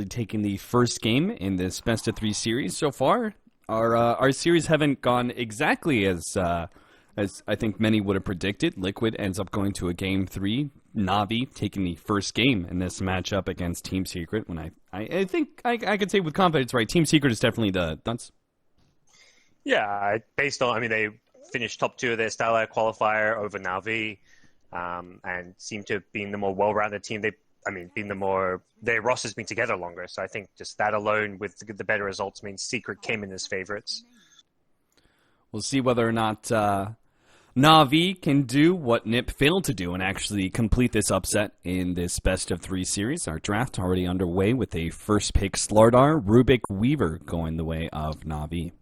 taking the first game in this best of three series so far. Our series haven't gone exactly as I think many would have predicted. Liquid ends up going to a game three. NaVi taking the first game in this matchup against Team Secret. When I think I could say with confidence, right? Team Secret is definitely the dunce. Yeah, based on, I mean, they finished top two of their Starlight qualifier over NaVi, and seem to have been the more well-rounded team. Their roster's been together longer, so I think just that alone with the better results means Secret came in as favorites. We'll see whether or not NaVi can do what NiP failed to do and actually complete this upset in this best of three series. Our draft already underway with a first pick Slardar, Rubik, Weaver going the way of NaVi.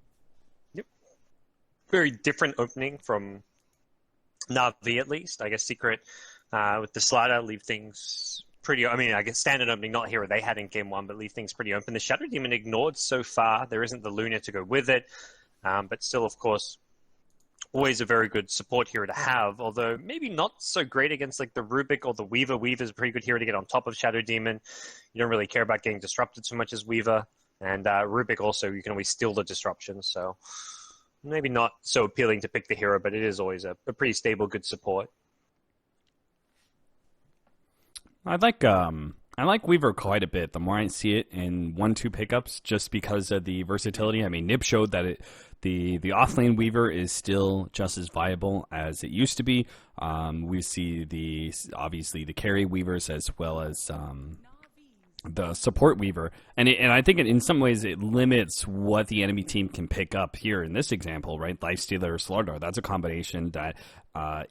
Yep. Very different opening from NaVi, at least. I guess Secret with the slider leave things pretty, I guess standard opening, not hero they had in game one, but leave things pretty open. The Shadow Demon ignored so far. There isn't the Luna to go with it, but still, of course, always a very good support hero to have, although maybe not so great against like the Rubik or the Weaver. Weaver's a pretty good hero to get on top of Shadow Demon. You don't really care about getting disrupted so much as Weaver, and Rubik also, you can always steal the disruption, so maybe not so appealing to pick the hero, but it is always a pretty stable, good support. I like Weaver quite a bit. The more I see it in 1-2 pickups, just because of the versatility. I mean, NiP showed that the offlane Weaver is still just as viable as it used to be. We see obviously the carry Weavers as well as the support Weaver, and I think in some ways it limits what the enemy team can pick up here in this example, right? Lifestealer or Slardar. That's a combination that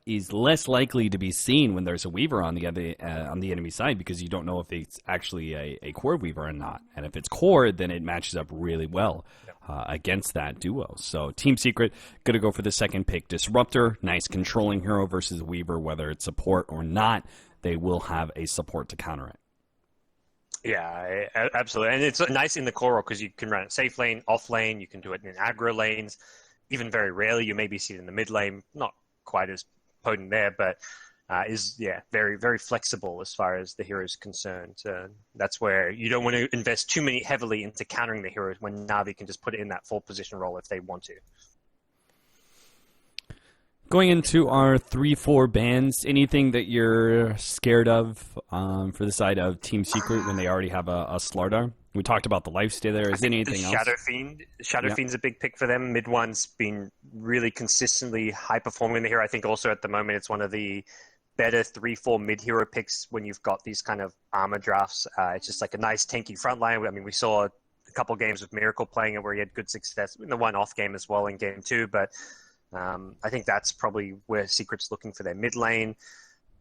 is less likely to be seen when there's a Weaver on the enemy side, because you don't know if it's actually a core Weaver or not, and if it's core, then it matches up really well against that duo. So Team Secret gonna go for the second pick, Disruptor, nice controlling hero versus Weaver, whether it's support or not. They will have a support to counter it. Yeah, absolutely. And it's nice in the core role because you can run it safe lane, off lane, you can do it in aggro lanes. Even very rarely, you maybe see it in the mid lane. Not quite as potent there, but is very, very flexible as far as the hero is concerned. That's where you don't want to invest too heavily into countering the heroes when NaVi can just put it in that 4 position role if they want to. Going into our 3-4 bans, anything that you're scared of for the side of Team Secret when they already have a Slardar? We talked about the Lifestealer. Is anything else? Shadow Fiend's a big pick for them. Mid one's been really consistently high performing in the hero. I think also at the moment it's one of the better 3-4 mid hero picks when you've got these kind of armor drafts. It's just like a nice tanky front line. I mean, we saw a couple games with Miracle playing it where he had good success in the one off game as well in game 2, but I think that's probably where Secret's looking for their mid lane.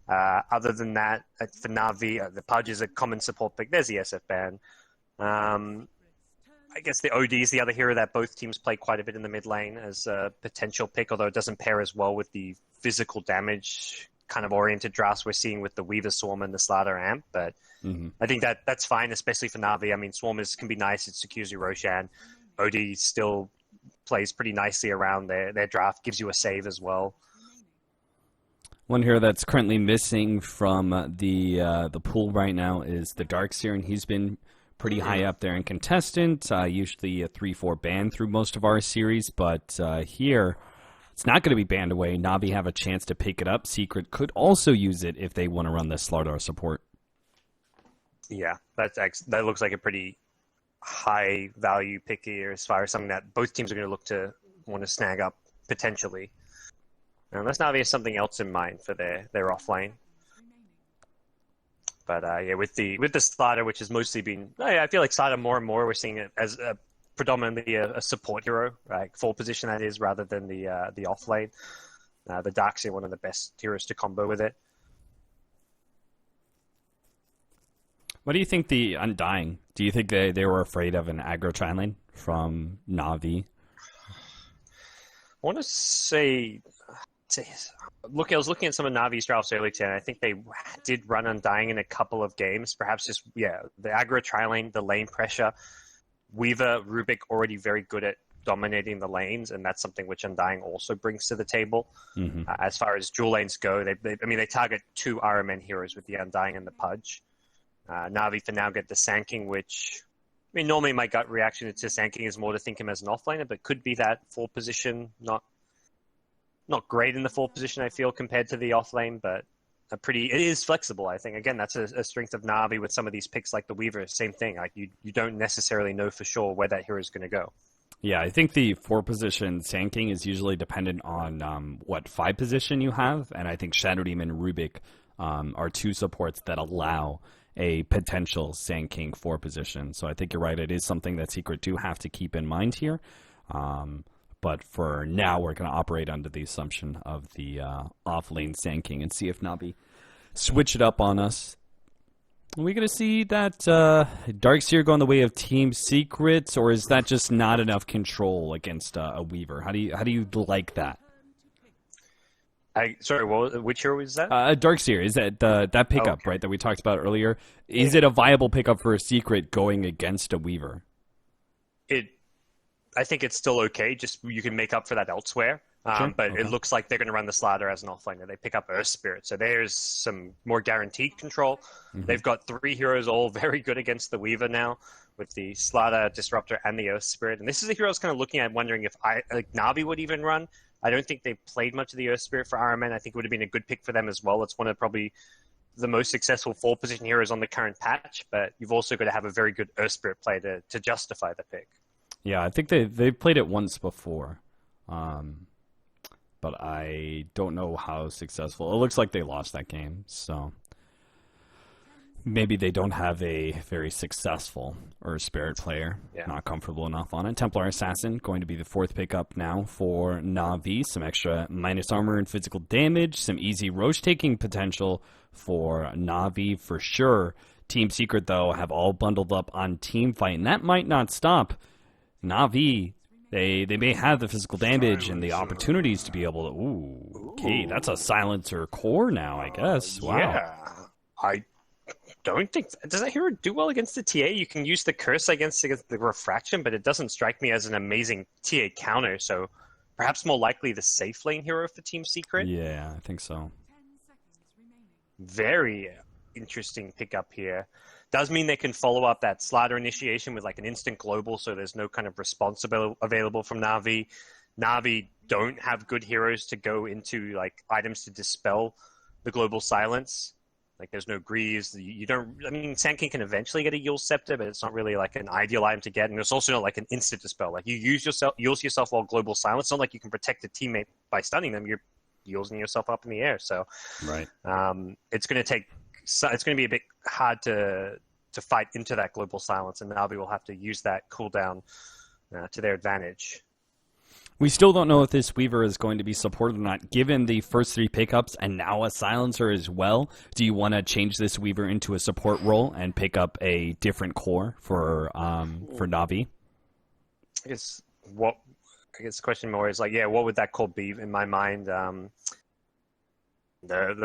Other than that, for NaVi, the Pudge is a common support pick. There's the SF ban. I guess the OD is the other hero that both teams play quite a bit in the mid lane as a potential pick, although it doesn't pair as well with the physical damage kind of oriented drafts we're seeing with the Weaver Swarm and the Slardar Amp. But I think that's fine, especially for NaVi. I mean, Swarmers can be nice. It secures your Roshan. OD still plays pretty nicely around their draft, gives you a save as well. One hero that's currently missing from the pool right now is the Darkseer, and he's been pretty high up there in contestant, usually a 3-4 ban through most of our series, but here it's not going to be banned away. NaVi have a chance to pick it up. Secret could also use it if they want to run the Slardar support. Yeah, that looks like a pretty high value pick here as far as something that both teams are going to look to want to snag up potentially. Unless NaVi has something else in mind for their off lane. But with the Slardar, which has mostly been, I feel like Slardar more and more we're seeing it as predominantly a support hero, like 4 position that is, rather than the off lane. The Darkseer, one of the best heroes to combo with it. What do you think the Undying? Do you think they were afraid of an aggro tri lane from NaVi? I want to say, I was looking at some of NaVi's drafts earlier today, and I think they did run Undying in a couple of games. Perhaps just, the aggro tri lane, the lane pressure. Weaver, Rubik already very good at dominating the lanes, and that's something which Undying also brings to the table. As far as dual lanes go, they target 2 RMN heroes with the Undying and the Pudge. NaVi for now get the Sand which, I mean, normally my gut reaction to Sand is more to think him as an offlaner, but could be that 4 position, not great in the 4 position, I feel, compared to the offlane, but it is flexible, I think. Again, that's a strength of NaVi with some of these picks like the Weaver, same thing. Like you don't necessarily know for sure where that hero is going to go. Yeah, I think the 4 position Sand King is usually dependent on what 5 position you have, and I think Shadow Demon and Rubik are 2 supports that allow a potential Sand King 4 position. So I think you're right. It is something that Secret do have to keep in mind here. But for now, we're going to operate under the assumption of the off-lane Sand King and see if NaVi switch it up on us. Are we going to see that Darkseer go in the way of Team Secrets, or is that just not enough control against a Weaver? How do you like that? Sorry, which hero was that? Darkseer, is that pickup, right, that we talked about earlier? Is it a viable pickup for a Secret going against a Weaver? I think it's still okay. Just you can make up for that elsewhere. But okay. It looks like they're going to run the Slider as an offlaner. They pick up Earth Spirit, so there's some more guaranteed control. Mm-hmm. They've got 3 heroes all very good against the Weaver now, with the Slider, Disruptor, and the Earth Spirit. And this is a hero I was kind of looking at, wondering if NaVi would even run. I don't think they played much of the Earth Spirit for RMN. I think it would have been a good pick for them as well. It's one of probably the most successful 4 position heroes on the current patch, but you've also got to have a very good Earth Spirit play to justify the pick. Yeah, I think they've played it once before, but I don't know how successful. It looks like they lost that game, so maybe they don't have a very successful Earth Spirit player. Yeah. Not comfortable enough on it. Templar Assassin going to be the 4th pickup now for NaVi. Some extra minus armor and physical damage. Some easy Roche taking potential for NaVi for sure. Team Secret, though, have all bundled up on Teamfight, and that might not stop NaVi. They may have the physical damage and the opportunities to be able to... Ooh, okay, that's a silencer core now, I guess. Wow. Yeah, I don't think... Does that hero do well against the TA? You can use the curse against the refraction, but it doesn't strike me as an amazing TA counter, so perhaps more likely the safe lane hero for Team Secret? Yeah, I think so. Very interesting pickup here. Does mean they can follow up that Slider initiation with like an instant global, so there's no kind of response available from NaVi. NaVi don't have good heroes to go into like items to dispel the global silence. Like there's no Greaves. You don't. I mean, Sand King can eventually get a Yule Scepter, but it's not really like an ideal item to get, and it's also not like an instant dispel. Like you use yourself while global silence. It's not like you can protect a teammate by stunning them. You're using yourself up in the air. So, right. It's going to be a bit hard to fight into that global silence, and NaVi will have to use that cooldown to their advantage. We still don't know if this Weaver is going to be supported or not, given the first 3 pickups and now a silencer as well. Do you want to change this Weaver into a support role and pick up a different core for NaVi? I guess the question more is like, what would that core be in my mind? The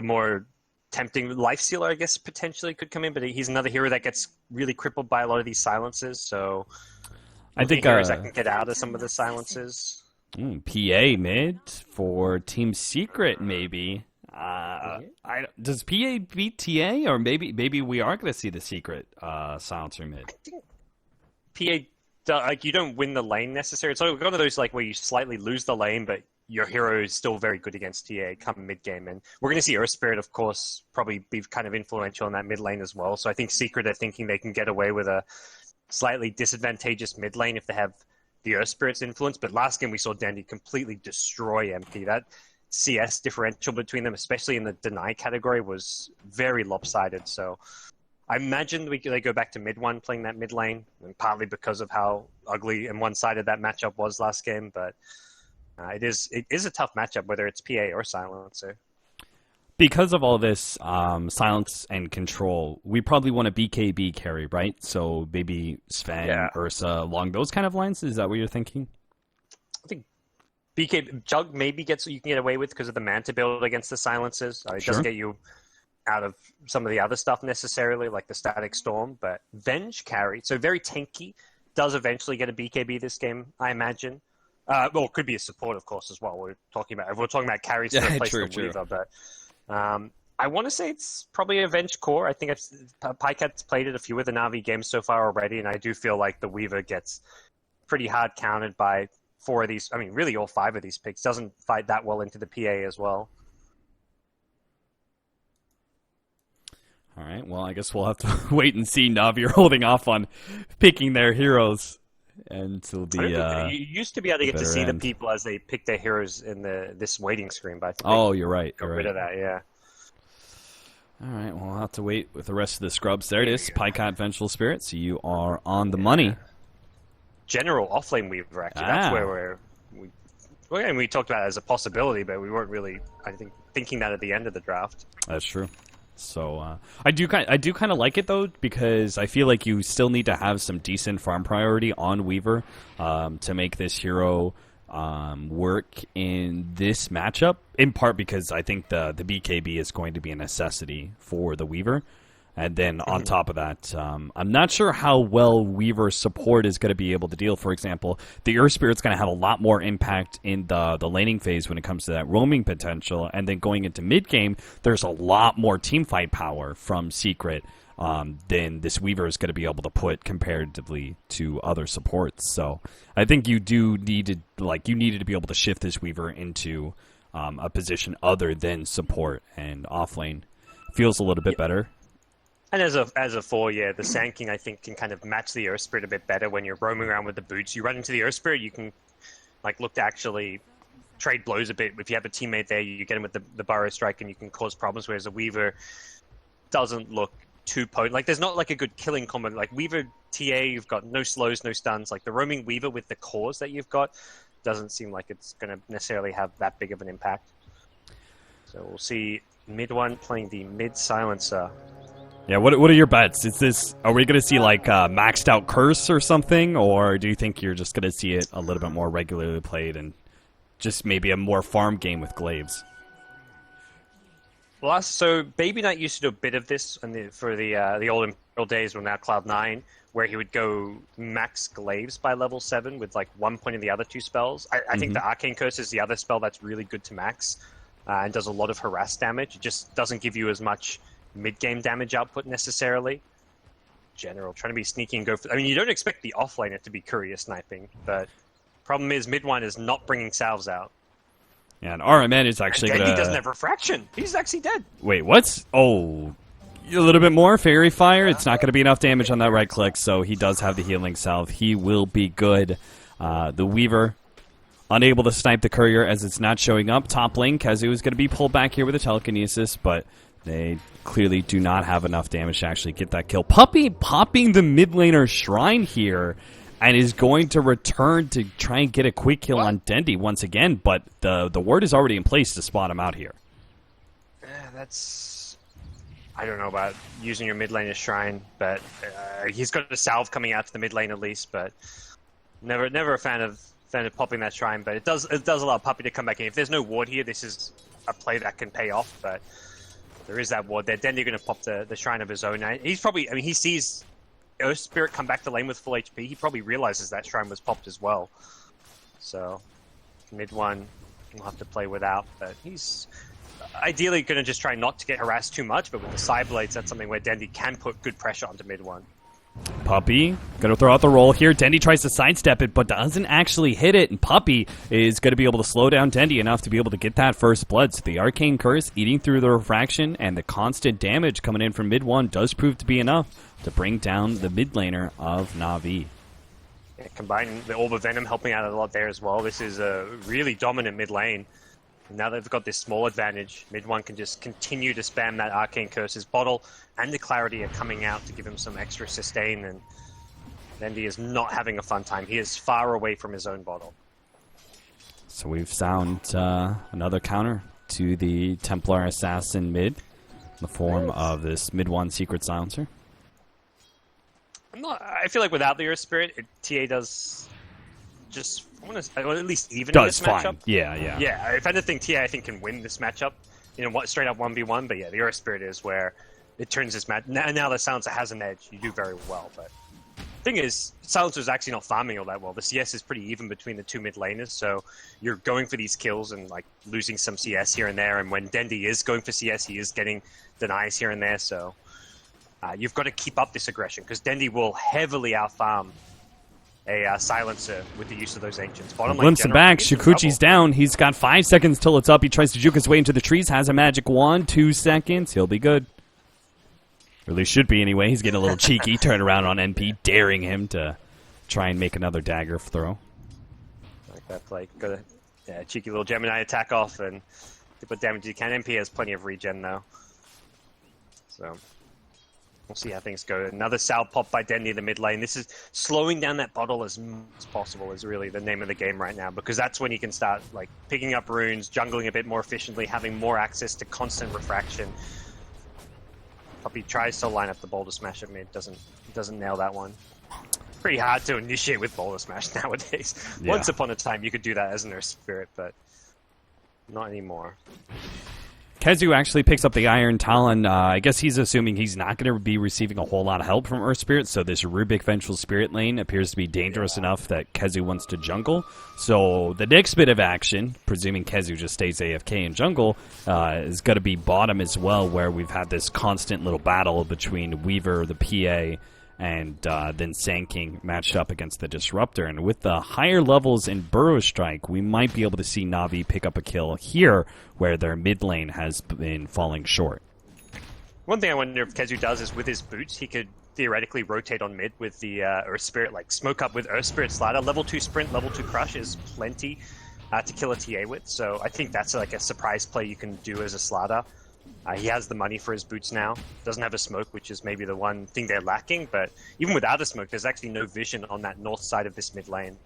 more tempting Life Sealer, I guess, potentially could come in, but he's another hero that gets really crippled by a lot of these silences, so I think heroes that can get out of some of the silences. PA mid for Team Secret, maybe. Does PA beat TA, or maybe we are going to see the Secret silencer mid? I think you don't win the lane necessarily. It's like one of those where you slightly lose the lane, but your hero is still very good against TA come mid-game. And we're going to see Earth Spirit, of course, probably be kind of influential in that mid lane as well. So I think Secret are thinking they can get away with a slightly disadvantageous mid lane if they have the Earth Spirit's influence. But last game we saw Dandy completely destroy MP. That CS differential between them, especially in the deny category, was very lopsided. So I imagine they go back to mid one playing that mid lane, and partly because of how ugly and one-sided that matchup was last game. But it is a tough matchup, whether it's PA or Silencer. Because of all this silence and control, we probably want a BKB carry, right? So maybe Sven, Ursa, along those kind of lines. Is that what you're thinking? I think BK Jug maybe you can get away with because of the Manta build against the silences. It doesn't get you out of some of the other stuff necessarily, like the Static Storm. But Venge carry, so very tanky, does eventually get a BKB this game, I imagine. Well, it could be a support, of course, as well. We're talking about carries to replace the Weaver, but I want to say it's probably Avenged Core. I think Pycat's played it a few of the Navi games so far already, and I do feel like the Weaver gets pretty hard counted by 4 of these. I mean, really all 5 of these picks. Doesn't fight that well into the PA as well. All right, well, I guess we'll have to wait and see. Navi are holding off on picking their heroes until the you used to be able to get to see end. the people as they pick their heroes in this waiting screen, but I think Oh, you're right. got rid of that, yeah. All right, well, I'll have to wait with the rest of the scrubs. There it is, Pycat Vengeful Spirit, so you are on the money. General offlane Weaver, actually. That's where we talked about it as a possibility, but we weren't really, I think, thinking that at the end of the draft. That's true. So I do kind of like it though, because I feel like you still need to have some decent farm priority on Weaver to make this hero work in this matchup. In part because I think the BKB is going to be a necessity for the Weaver. And then on top of that, I'm not sure how well Weaver support is going to be able to deal. For example, the Earth Spirit's going to have a lot more impact in the laning phase when it comes to that roaming potential. And then going into mid-game, there's a lot more teamfight power from Secret than this Weaver is going to be able to put comparatively to other supports. So I think you do need to, you needed to be able to shift this Weaver into a position other than support, and offlane feels a little bit better. And as a 4, yeah, the Sand King, I think, can kind of match the Earth Spirit a bit better when you're roaming around with the boots. You run into the Earth Spirit, you can look to actually trade blows a bit. If you have a teammate there, you get him with the Burrow Strike and you can cause problems, whereas a Weaver doesn't look too potent. There's not a good killing combo. Weaver TA, you've got no slows, no stuns. The roaming Weaver with the cores that you've got doesn't seem like it's going to necessarily have that big of an impact. So we'll see mid one playing the mid silencer. Yeah, what are your bets? Are we going to see maxed out Curse or something, or do you think you're just going to see it a little bit more regularly played and just maybe a more farm game with Glaives? Well, so Baby Knight used to do a bit of this for the old Imperial days when now Cloud9, where he would go max Glaives by level 7 with 1 point in the other 2 spells. I think the Arcane Curse is the other spell that's really good to max and does a lot of harass damage. It just doesn't give you as much mid-game damage output necessarily. General, trying to be sneaky and go for... I mean, you don't expect the offlaner to be courier sniping, but problem is mid-one is not bringing salves out. Yeah, and RMN is actually going to... He doesn't have refraction. He's actually dead. Wait, what? Oh, a little bit more. Fairy Fire. It's not going to be enough damage on that right click, so he does have the healing salve. He will be good. The Weaver, unable to snipe the courier as it's not showing up. Top lane, Kazu is going to be pulled back here with a telekinesis, but they clearly do not have enough damage to actually get that kill. Puppey popping the mid laner Shrine here and is going to return to try and get a quick kill on Dendi once again, but the ward is already in place to spot him out here. That's... I don't know about using your mid lane as Shrine, but he's got a salve coming out to the mid lane at least, but never a fan of popping that Shrine, but it does allow Puppey to come back in. If there's no ward here, this is a play that can pay off, but there is that ward there. Dendi going to pop the Shrine of his own. He's probably... I mean, he sees Earth Spirit come back to lane with full HP. He probably realizes that Shrine was popped as well. So, mid one, we'll have to play without. But he's ideally going to just try not to get harassed too much. But with the Side Blades, that's something where Dendi can put good pressure onto mid one. Puppey going to throw out the roll here. Dendi tries to sidestep it, but doesn't actually hit it. And Puppey is going to be able to slow down Dendi enough to be able to get that first blood. So the Arcane Curse eating through the refraction and the constant damage coming in from mid one does prove to be enough to bring down the mid laner of NaVi. Yeah, combining the Orb of Venom helping out a lot there as well. This is a really dominant mid lane. Now they've got this small advantage, mid one can just continue to spam that Arcane Curse. His bottle and the Clarity are coming out to give him some extra sustain, and Dendi is not having a fun time. He is far away from his own bottle. So we've found another counter to the Templar Assassin mid in the form of this mid one Secret Silencer. I feel like without the Earth Spirit, TA does just... at least even does in this matchup. Yeah. Yeah, if anything, TA I think can win this matchup. Straight up 1v1, but yeah, the Earth Spirit is where it turns this match. Now that Silencer has an edge, you do very well, but Thing is, Silencer's actually not farming all that well. The CS is pretty even between the two mid laners, so you're going for these kills and like losing some CS here and there. And when Dendi is going for CS, he is getting denies here and there. So you've got to keep up this aggression because Dendi will heavily outfarm a Silencer with the use of those ancients. Bottom lane glimpse him back. Shikuchi's down. He's got 5 seconds till it's up. He tries to juke his way into the trees. Has a magic wand. 2 seconds. He'll be good. Or at least should be anyway. He's getting a little cheeky. Turn around on NP, daring him to try and make another dagger throw. Like that play. Got a cheeky little Gemini attack off and do what damage you can. NP has plenty of regen though. So we'll see how things go. Another Sal pop by Dendi in the mid lane. This is slowing down that bottle as much as possible is really the name of the game right now because that's when you can start like picking up runes, jungling a bit more efficiently, having more access to constant refraction. Puppy tries to line up the Boulder Smash at mid, doesn't nail that one. Pretty hard to initiate with Boulder Smash nowadays. Yeah. Once upon a time you could do that as an Earth Spirit, but not anymore. Kezu actually picks up the Iron Talon. I guess he's assuming he's not going to be receiving a whole lot of help from Earth Spirit, so this Rubik Vengeful Spirit lane appears to be dangerous enough that Kezu wants to jungle. So the next bit of action, presuming Kezu just stays AFK in jungle, is going to be bottom as well, where we've had this constant little battle between Weaver, the PA, and then Sand King matched up against the Disruptor. And with the higher levels in Burrow Strike, we might be able to see Navi pick up a kill here where their mid lane has been falling short. One thing I wonder if Kezu does is with his boots, he could theoretically rotate on mid with the Earth Spirit, like smoke up with Earth Spirit Slider. Level 2 Sprint, level 2 Crush is plenty to kill a TA with. So I think that's like a surprise play you can do as a Slider. He has the money for his boots now. Doesn't have a smoke, which is maybe the one thing they're lacking. But even without a smoke, there's actually no vision on that north side of this mid lane.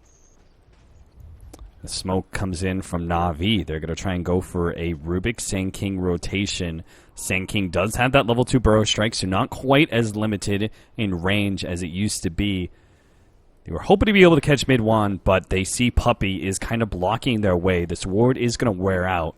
The smoke comes in from NaVi. They're going to try and go for a Rubik Sand King rotation. Sand King does have that level 2 Burrow Strike, so not quite as limited in range as it used to be. They were hoping to be able to catch mid one, but they see Puppy is kind of blocking their way. This ward is going to wear out.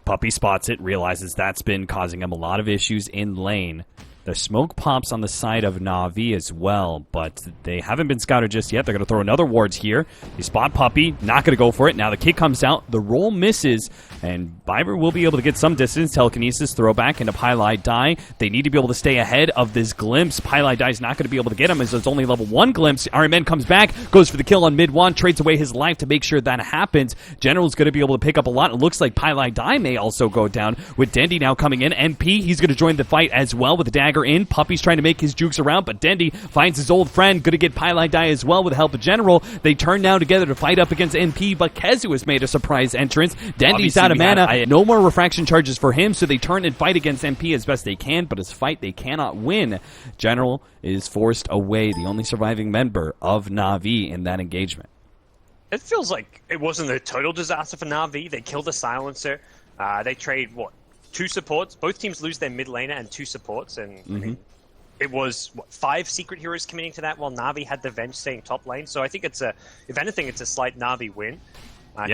Puppy spots it, realizes that's been causing him a lot of issues in lane. The smoke pops on the side of NaVi as well, but they haven't been scouted just yet. They're going to throw another wards here. They spot Puppy, not going to go for it. Now the kick comes out, the roll misses, and Viber will be able to get some distance. Telekinesis, throwback into Pylai Die. They need to be able to stay ahead of this glimpse. Pylai Die is not going to be able to get him as it's only level 1 glimpse. RMN comes back, goes for the kill on mid 1, trades away his life to make sure that happens. General's going to be able to pick up a lot. It looks like Pylai Die may also go down with Dendi now coming in. MP, he's going to join the fight as well with the dagger in. Puppy's trying to make his jukes around, but Dendi finds his old friend. Going to get Pylai Die as well with the help of General. They turn now together to fight up against MP, but Kezu has made a surprise entrance. Dendi's out of mana. No more refraction charges for him, so they turn and fight against MP as best they can, but his fight they cannot win. General is forced away, the only surviving member of NaVi in that engagement. It feels like it wasn't a total disaster for NaVi. They killed a Silencer. They trade, 2 supports? Both teams lose their mid laner and 2 supports, and I mean, it was 5 secret heroes committing to that while Navi had the Venge staying top lane. So I think it's if anything, it's a slight Navi win.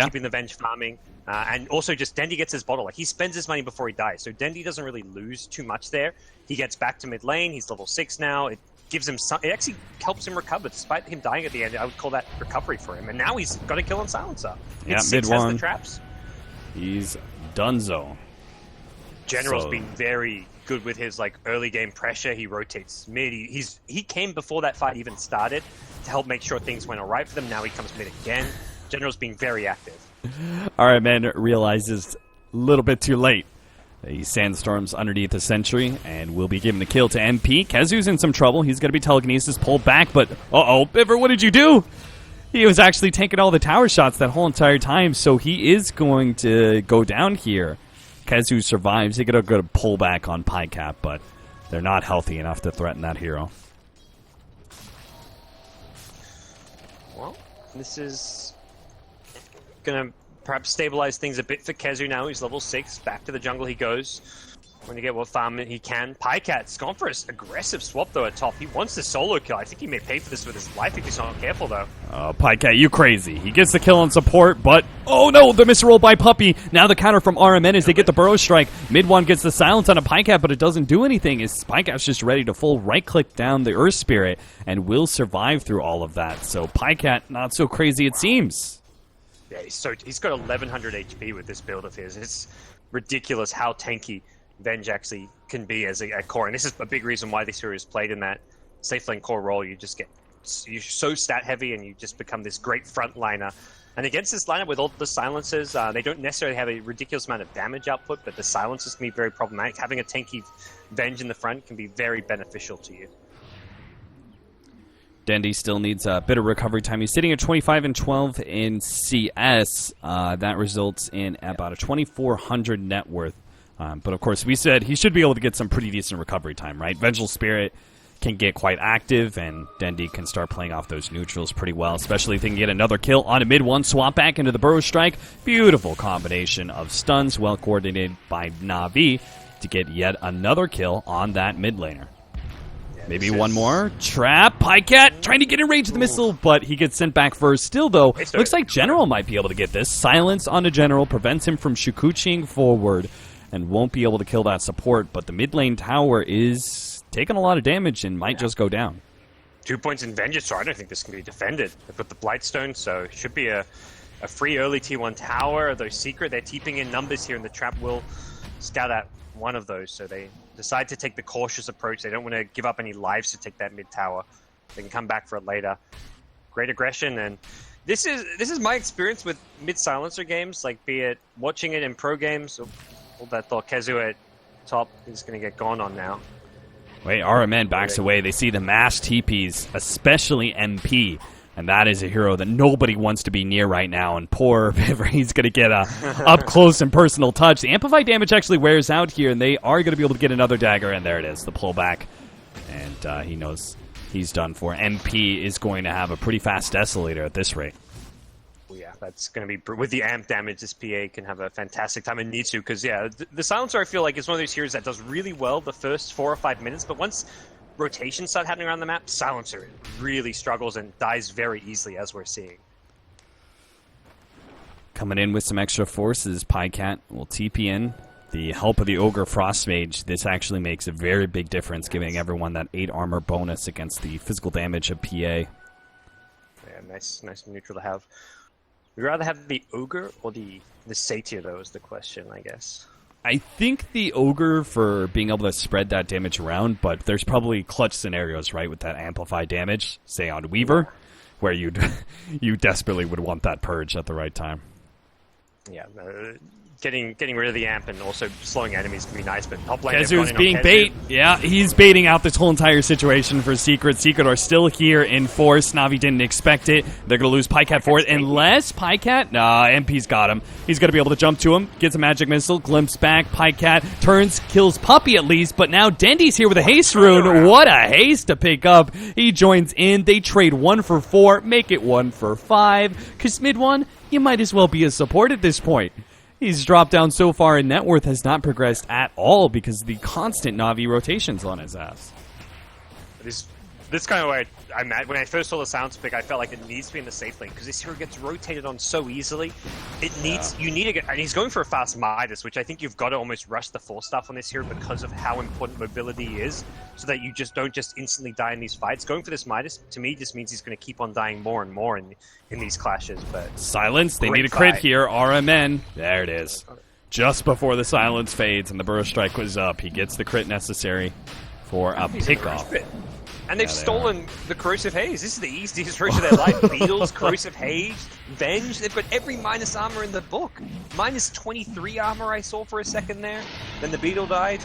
Keeping the Venge farming. And also just Dendi gets his bottle. Like he spends his money before he dies. So Dendi doesn't really lose too much there. He gets back to mid lane. He's level 6 now. It gives him it actually helps him recover. Despite him dying at the end, I would call that recovery for him. And now he's got a kill on Silencer. Yeah, mid one. Has the traps. He's donezo. General's been very good with his early game pressure. He rotates mid. He came before that fight even started to help make sure things went all right for them. Now he comes mid again. General's being very active. All right, man realizes a little bit too late. He sandstorms underneath the sentry and will be giving the kill to MP. Kezu's in some trouble. He's going to be telekinesis pulled back, but Biver, what did you do? He was actually taking all the tower shots that whole entire time, so he is going to go down here. Kezu survives. He's going to pull back on Pycap, but they're not healthy enough to threaten that hero. Well, this is going to perhaps stabilize things a bit for Kezu now. He's level 6. Back to the jungle he goes. When you get what farm he can. Pycat's gone for his aggressive swap, though, at top. He wants the solo kill. I think he may pay for this with his life if he's not careful, though. Pycat, you crazy. He gets the kill on support, but... Oh, no! The misroll by Puppey. Now the counter from RMN as they get the Burrow Strike. Mid one gets the silence on a Pycat, but it doesn't do anything. As Pycat's just ready to full right-click down the Earth Spirit and will survive through all of that. So Pycat, not so crazy it seems. Yeah, he's got 1100 HP with this build of his. It's ridiculous how tanky Venge actually can be as a core, and this is a big reason why this hero is played in that safe lane core role. You're so stat heavy, and you just become this great frontliner. And against this lineup with all the silencers, they don't necessarily have a ridiculous amount of damage output, but the silencers can be very problematic. Having a tanky Venge in the front can be very beneficial to you. Dendy still needs a bit of recovery time. He's sitting at 25 and 12 in CS. That results in about a 2,400 net worth. But of course, we said he should be able to get some pretty decent recovery time, right? Vengeful Spirit can get quite active, and Dendy can start playing off those neutrals pretty well, especially if they can get another kill on a mid one, swap back into the Burrow Strike. Beautiful combination of stuns, well coordinated by NaVi to get yet another kill on that mid laner. Maybe one more. Trap. Pycat trying to get in range of the missile, but he gets sent back first. Still, though, looks like General might be able to get this. Silence on a General prevents him from Shukuchiing forward and won't be able to kill that support, but the mid lane tower is taking a lot of damage and might just go down. 2 points in Vengeance, so I don't think this can be defended. They put the Blightstone, so it should be a free early T1 tower. Those secret, they're keeping in numbers here, and the trap will scout out one of those, so they decide to take the cautious approach. They don't want to give up any lives to take that mid tower. They can come back for it later. Great aggression, and this is my experience with mid silencer games, like be it watching it in pro games. Hold that thought. Kezu at top is going to get gone on now. Wait, RMN backs away. They see the mass TPs, especially MP. And that is a hero that nobody wants to be near right now. And poor Biver, he's going to get a up close and personal touch. The amplified damage actually wears out here, and they are going to be able to get another dagger. And there it is, the pullback. And he knows he's done for. MP is going to have a pretty fast Desolator at this rate. Yeah, that's going to be... With the amp damage, this PA can have a fantastic time and needs to, because, yeah, the Silencer, I feel like, is one of those heroes that does really well the first 4 or 5 minutes, but once rotations start happening around the map, Silencer really struggles and dies very easily, as we're seeing. Coming in with some extra forces, Pycat will TP in. The help of the Ogre Frostmage, this actually makes a very big difference, giving everyone that 8 armor bonus against the physical damage of PA. Yeah, nice neutral to have. Would you rather have the Ogre or the Satyr, though, is the question, I guess. I think the Ogre for being able to spread that damage around, but there's probably clutch scenarios, right, with that amplified damage, say on Weaver, where you desperately would want that purge at the right time. Yeah, getting rid of the amp and also slowing enemies can be nice, but top lane... Kezu's being bait. Yeah, he's baiting out this whole entire situation for Secret. Secret are still here in force. NaVi didn't expect it. They're going to lose Pycat for it. Unless Pycat... Nah, MP's got him. He's going to be able to jump to him. Gets a magic missile. Glimpse back. Pycat turns, kills Puppey at least, but now Dendy's here with a haste rune. What a haste to pick up. He joins in. They trade 1 for 4. Make it 1 for 5. Because mid one, you might as well be a support at this point. He's dropped down so far, and net worth has not progressed at all because of the constant NaVi rotations on his ass. This kind of way I'm at. When I first saw the sound pick, I felt like it needs to be in the safe lane because this hero gets rotated on so easily. You need to get, and he's going for a fast Midas, which I think you've got to almost rush the 4-star on this hero because of how important mobility is, so that you just don't instantly die in these fights. Going for this Midas to me just means he's going to keep on dying more and more in these clashes. But silence, they need a crit here. RMN, there it is. Just before the silence fades and the Burrow Strike was up, he gets the crit necessary for a pickoff. And they've stolen the Corrosive Haze. This is the easiest route of their life. Beetles, Corrosive Haze, Venge. They've got every minus armor in the book. Minus 23 armor I saw for a second there. Then the Beetle died.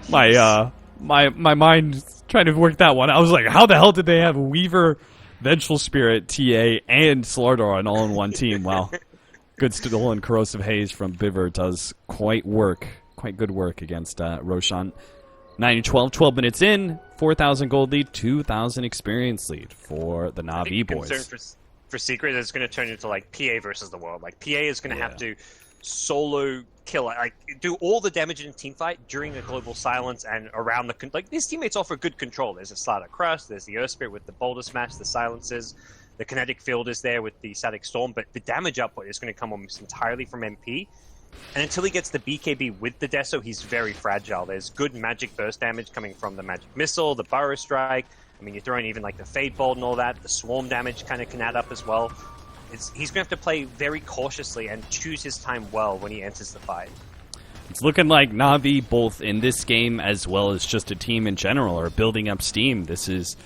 My mind trying to work that one. I was like, how the hell did they have Weaver, Vengeful Spirit, TA, and Slardar all in one team? Wow. Good stolen Corrosive Haze from Biver does quite good work against Roshan. 9-12 minutes in, 4,000 gold lead, 2,000 experience lead for the NaVi boys. Concern for Secret is going to turn into like PA versus the world. Like PA is going to have to solo kill, like do all the damage in a team fight during the global silence and around the like his teammates offer good control. There's a Slaughter Crush, there's the Earth Spirit with the Boulder Smash, the silences, the kinetic field is there with the Static Storm, but the damage output is going to come almost entirely from MP. And until he gets the BKB with the Deso, he's very fragile. There's good magic burst damage coming from the Magic Missile, the Burrow Strike. I mean, you're throwing even like the Fade Bolt and all that. The Swarm damage kind of can add up as well. He's going to have to play very cautiously and choose his time well when he enters the fight. It's looking like NaVi, both in this game as well as just a team in general, are building up steam. This is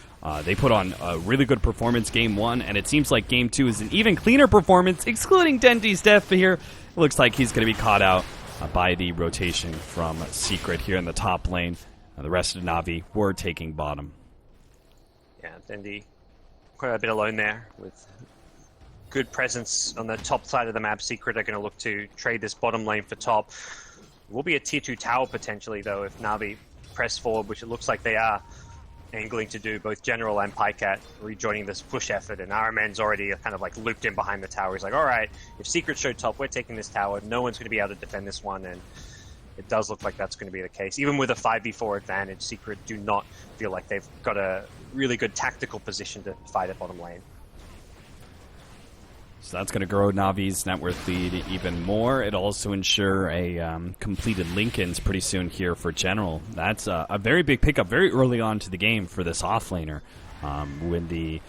they put on a really good performance game 1, and it seems like game 2 is an even cleaner performance, excluding Dendi's death here. It looks like he's going to be caught out by the rotation from Secret here in the top lane. The rest of NaVi were taking bottom. Yeah, Dendi quite a bit alone there with good presence on the top side of the map. Secret are going to look to trade this bottom lane for top. It will be a tier 2 tower potentially, though, if NaVi press forward, which it looks like they are angling to do. Both General and Pycat rejoining this push effort, and RMN's already kind of like looped in behind the tower. He's like, all right, if Secret show top, we're taking this tower. No one's going to be able to defend this one, and it does look like that's going to be the case. Even with a 5v4 advantage, Secret do not feel like they've got a really good tactical position to fight at bottom lane. So that's going to grow NaVi's net worth lead even more. It'll also ensure a completed Lincolns pretty soon here for General. That's a very big pickup very early on to the game for this offlaner. When the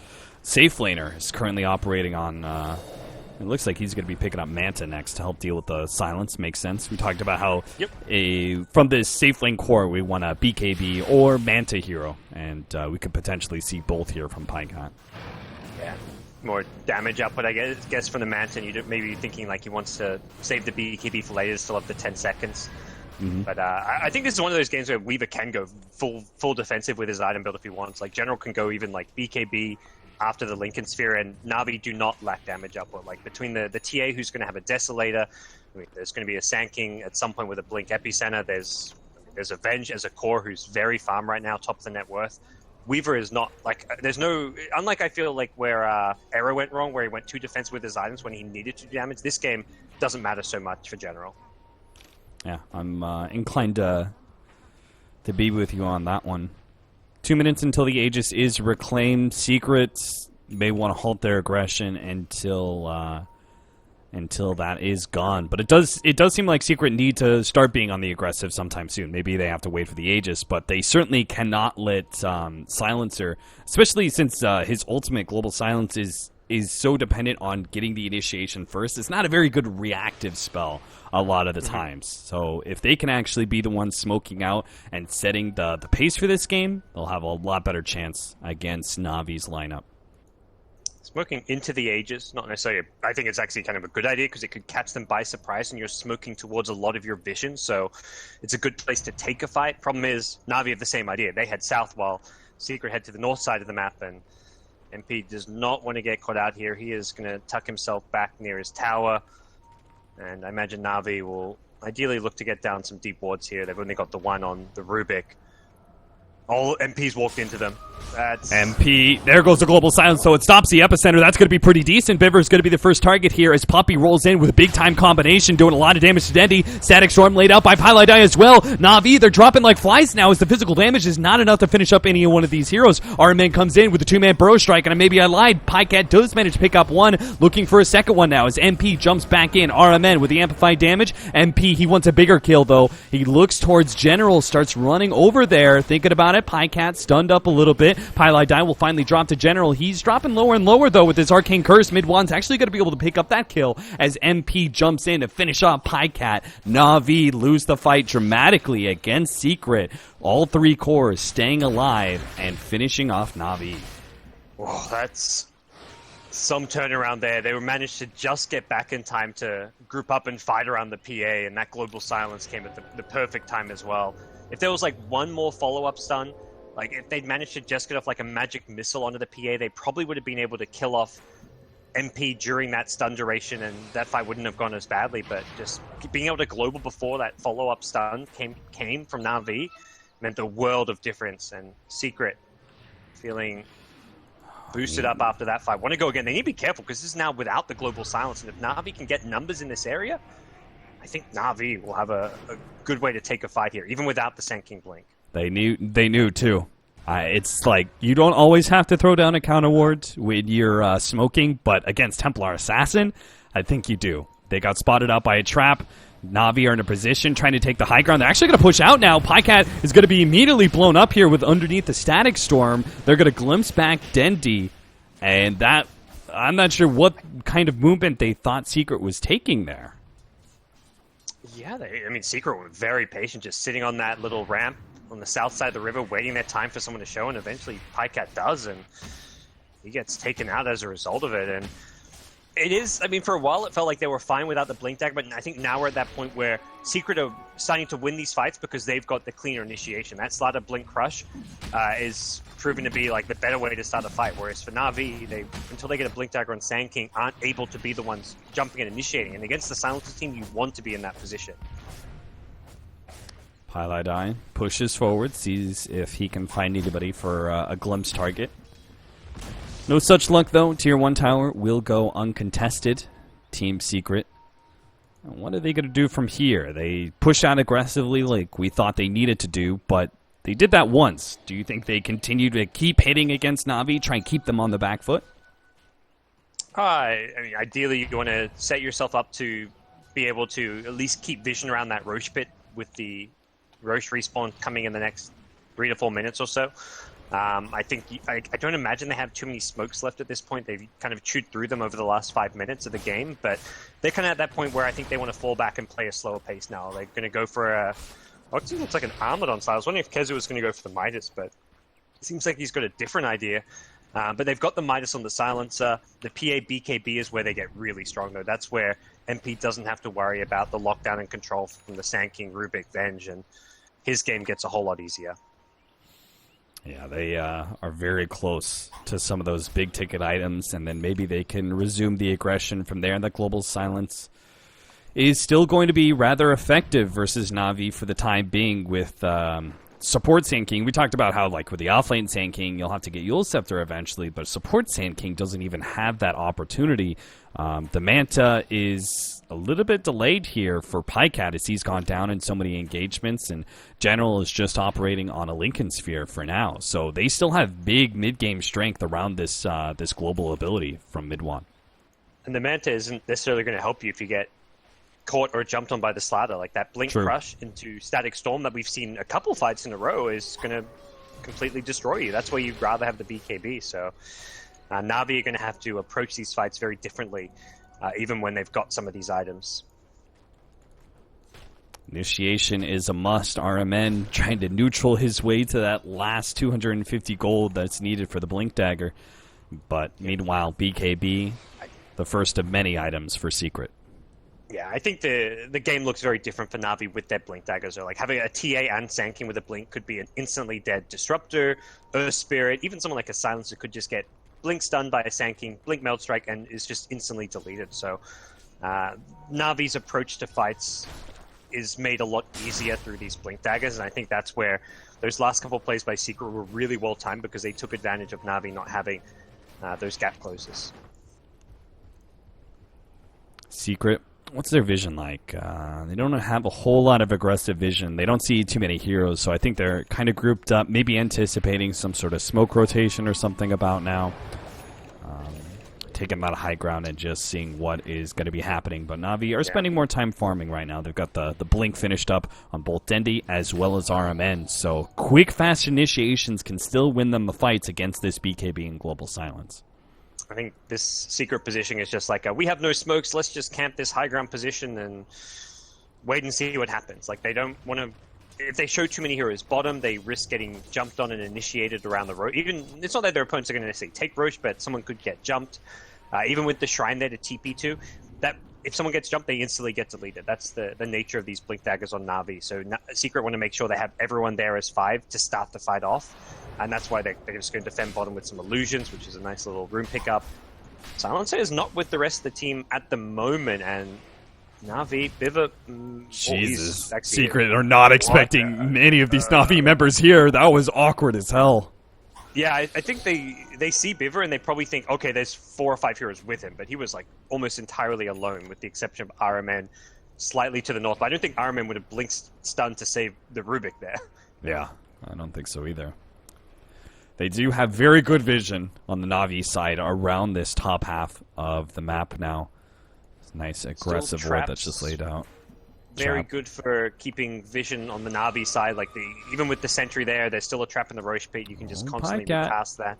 safe laner is currently operating on... it looks like he's going to be picking up Manta next to help deal with the silence. Makes sense. We talked about how from this safe lane core we want a BKB or Manta hero, and we could potentially see both here from Pycat. Yeah. More damage output, I guess, from the Manta. You maybe thinking like he wants to save the BKB for later, still have the 10 seconds. Mm-hmm. But I think this is one of those games where Weaver can go full defensive with his item build if he wants. Like General can go even like BKB after the Lincoln Sphere, and NaVi do not lack damage output. Like between the TA who's going to have a Desolator, I mean, there's going to be a Sand King at some point with a Blink Epicenter. There's Avenge as a core who's very farm right now, top of the net worth. Weaver is not, like, there's no, unlike I feel like where Arrow went wrong, where he went too defensive with his items when he needed to do damage, this game doesn't matter so much for General. Yeah, I'm inclined to be with you on that one. 2 minutes until the Aegis is reclaimed. Secrets may want to halt their aggression until that is gone. But it does seem like Secret need to start being on the aggressive sometime soon. Maybe they have to wait for the Aegis, but they certainly cannot let Silencer, especially since his ultimate Global Silence is so dependent on getting the initiation first. It's not a very good reactive spell a lot of the times. So if they can actually be the ones smoking out and setting the pace for this game, they'll have a lot better chance against Navi's lineup. Smoking into the Aegis, not necessarily, I think it's actually kind of a good idea because it could catch them by surprise and you're smoking towards a lot of your vision, so it's a good place to take a fight. Problem is, Navi have the same idea. They head south while Secret head to the north side of the map, and MP does not want to get caught out here. He is going to tuck himself back near his tower, and I imagine Navi will ideally look to get down some deep wards here. They've only got the one on the Rubik. All MPs walked into them. That's... MP, there goes the Global Silence, so it stops the Epicenter. That's going to be pretty decent. Biver is going to be the first target here as Puppey rolls in with a big-time combination, doing a lot of damage to Dendi. Static Storm laid out by Pylai as well. Navi, they're dropping like flies now as the physical damage is not enough to finish up any one of these heroes. RMN comes in with a two-man Burrow Strike, and maybe I lied. Pycat does manage to pick up one, looking for a second one now as MP jumps back in. RMN with the amplified damage. MP, he wants a bigger kill, though. He looks towards General, starts running over there, thinking about it. Pycat stunned up a little bit. Pylai will finally drop to General. He's dropping lower and lower, though, with his Arcane Curse. Mid-Wan's actually going to be able to pick up that kill as MP jumps in to finish off Pycat. Navi lose the fight dramatically against Secret. All three cores staying alive and finishing off Navi. Oh, that's some turnaround there. They managed to just get back in time to group up and fight around the PA, and that Global Silence came at the perfect time as well. If there was like one more follow-up stun, like if they'd managed to just get off like a magic missile onto the PA, they probably would have been able to kill off MP during that stun duration, and that fight wouldn't have gone as badly. But just being able to global before that follow-up stun came from NaVi meant the world of difference. And Secret feeling boosted up after that fight. Want to go again? They need to be careful because this is now without the Global Silence, and if NaVi can get numbers in this area, I think NaVi will have a good way to take a fight here, even without the Sand King Blink. They knew too. It's like you don't always have to throw down a counter ward when you're smoking, but against Templar Assassin, I think you do. They got spotted out by a trap. NaVi are in a position trying to take the high ground. They're actually going to push out now. Pycat is going to be immediately blown up here with underneath the Static Storm. They're going to glimpse back Dendi, and that I'm not sure what kind of movement they thought Secret was taking there. Yeah, Secret were very patient, just sitting on that little ramp on the south side of the river, waiting their time for someone to show, and eventually Pycat does, and he gets taken out as a result of it. And it is, for a while it felt like they were fine without the Blink Dagger, but I think now we're at that point where Secret are starting to win these fights because they've got the cleaner initiation. That Slider Blink Crush is proven to be like the better way to start a fight, whereas for NaVi, until they get a Blink Dagger on Sand King, aren't able to be the ones jumping and initiating. And against the Silencer team, you want to be in that position. Pylidine pushes forward, sees if he can find anybody for a glimpse target. No such luck, though. Tier 1 tower will go uncontested. Team Secret. What are they going to do from here? They push out aggressively like we thought they needed to do, but they did that once. Do you think they continue to keep hitting against NaVi, try and keep them on the back foot? Ideally, you want to set yourself up to be able to at least keep vision around that Roche pit with the Roche respawn coming in the next 3 to 4 minutes or so. I don't imagine they have too many smokes left at this point. They've kind of chewed through them over the last 5 minutes of the game, but they're kind of at that point where I think they want to fall back and play a slower pace now. They're going to go for it looks like an Armadon style. I was wondering if Kezu was going to go for the Midas, but it seems like he's got a different idea. But they've got the Midas on the Silencer. The PA BKB is where they get really strong, though. That's where MP doesn't have to worry about the lockdown and control from the Sand King, Rubik, Venge, and his game gets a whole lot easier. Yeah, they are very close to some of those big-ticket items, and then maybe they can resume the aggression from there. And the Global Silence is still going to be rather effective versus NaVi for the time being with support Sand King. We talked about how, like, with the offlane Sand King, you'll have to get Yule Scepter eventually, but support Sand King doesn't even have that opportunity. The Manta is a little bit delayed here for Pycat as he's gone down in so many engagements, and General is just operating on a Lincoln Sphere for now. So they still have big mid-game strength around this this global ability from mid-1. And the Manta isn't necessarily going to help you if you get caught or jumped on by the Slider. Like that Blink Crush into Static Storm that we've seen a couple fights in a row is going to completely destroy you. That's why you'd rather have the BKB. So NaVi are going to have to approach these fights very differently, even when they've got some of these items. Initiation is a must. RMN trying to neutral his way to that last 250 gold that's needed for the Blink Dagger. But meanwhile, BKB, the first of many items for Secret. Yeah, I think the game looks very different for NaVi with their Blink Daggers. So like having a TA and Sand King with a Blink could be an instantly dead Disruptor, Earth Spirit, even someone like a Silencer could just get Blink stunned by a Sand King, Blink Meld Strike, and is just instantly deleted. So NaVi's approach to fights is made a lot easier through these Blink Daggers, and I think that's where those last couple plays by Secret were really well timed because they took advantage of NaVi not having those gap closes. Secret, what's their vision like? They don't have a whole lot of aggressive vision. They don't see too many heroes, so I think they're kind of grouped up, maybe anticipating some sort of smoke rotation or something about now. Taking them out of high ground and just seeing what is going to be happening. But NaVi are spending more time farming right now. They've got the Blink finished up on both Dendi as well as RMN, so quick, fast initiations can still win them the fights against this BKB and Global Silence. I think this Secret position is just like, we have no smokes, let's just camp this high ground position and wait and see what happens. Like, they don't want to... If they show too many heroes bottom, they risk getting jumped on and initiated around the Roche. Even, it's not that their opponents are going to necessarily take Roche, but someone could get jumped. Even with the Shrine there to TP to, that if someone gets jumped, they instantly get deleted. That's the nature of these Blink Daggers on NaVi. So Secret want to make sure they have everyone there as 5 to start the fight off. And that's why they're just going to defend bottom with some illusions, which is a nice little room pickup. Silencer is not with the rest of the team at the moment, and NaVi, Biva... Jesus. Secret are not expecting any of these NaVi members here. That was awkward as hell. Yeah, I think they see Biver and they probably think, okay, there's 4 or 5 heroes with him, but he was like almost entirely alone with the exception of RMN slightly to the north. But I don't think Iron Man would have blinked stun to save the Rubik there. Yeah, I don't think so either. They do have very good vision on the Na'Vi side around this top half of the map now. It's a nice aggressive ward that's just laid out. Very good for keeping vision on the Na'Vi side. Like even with the sentry there, there's still a trap in the Roche pit. You can just constantly be past that.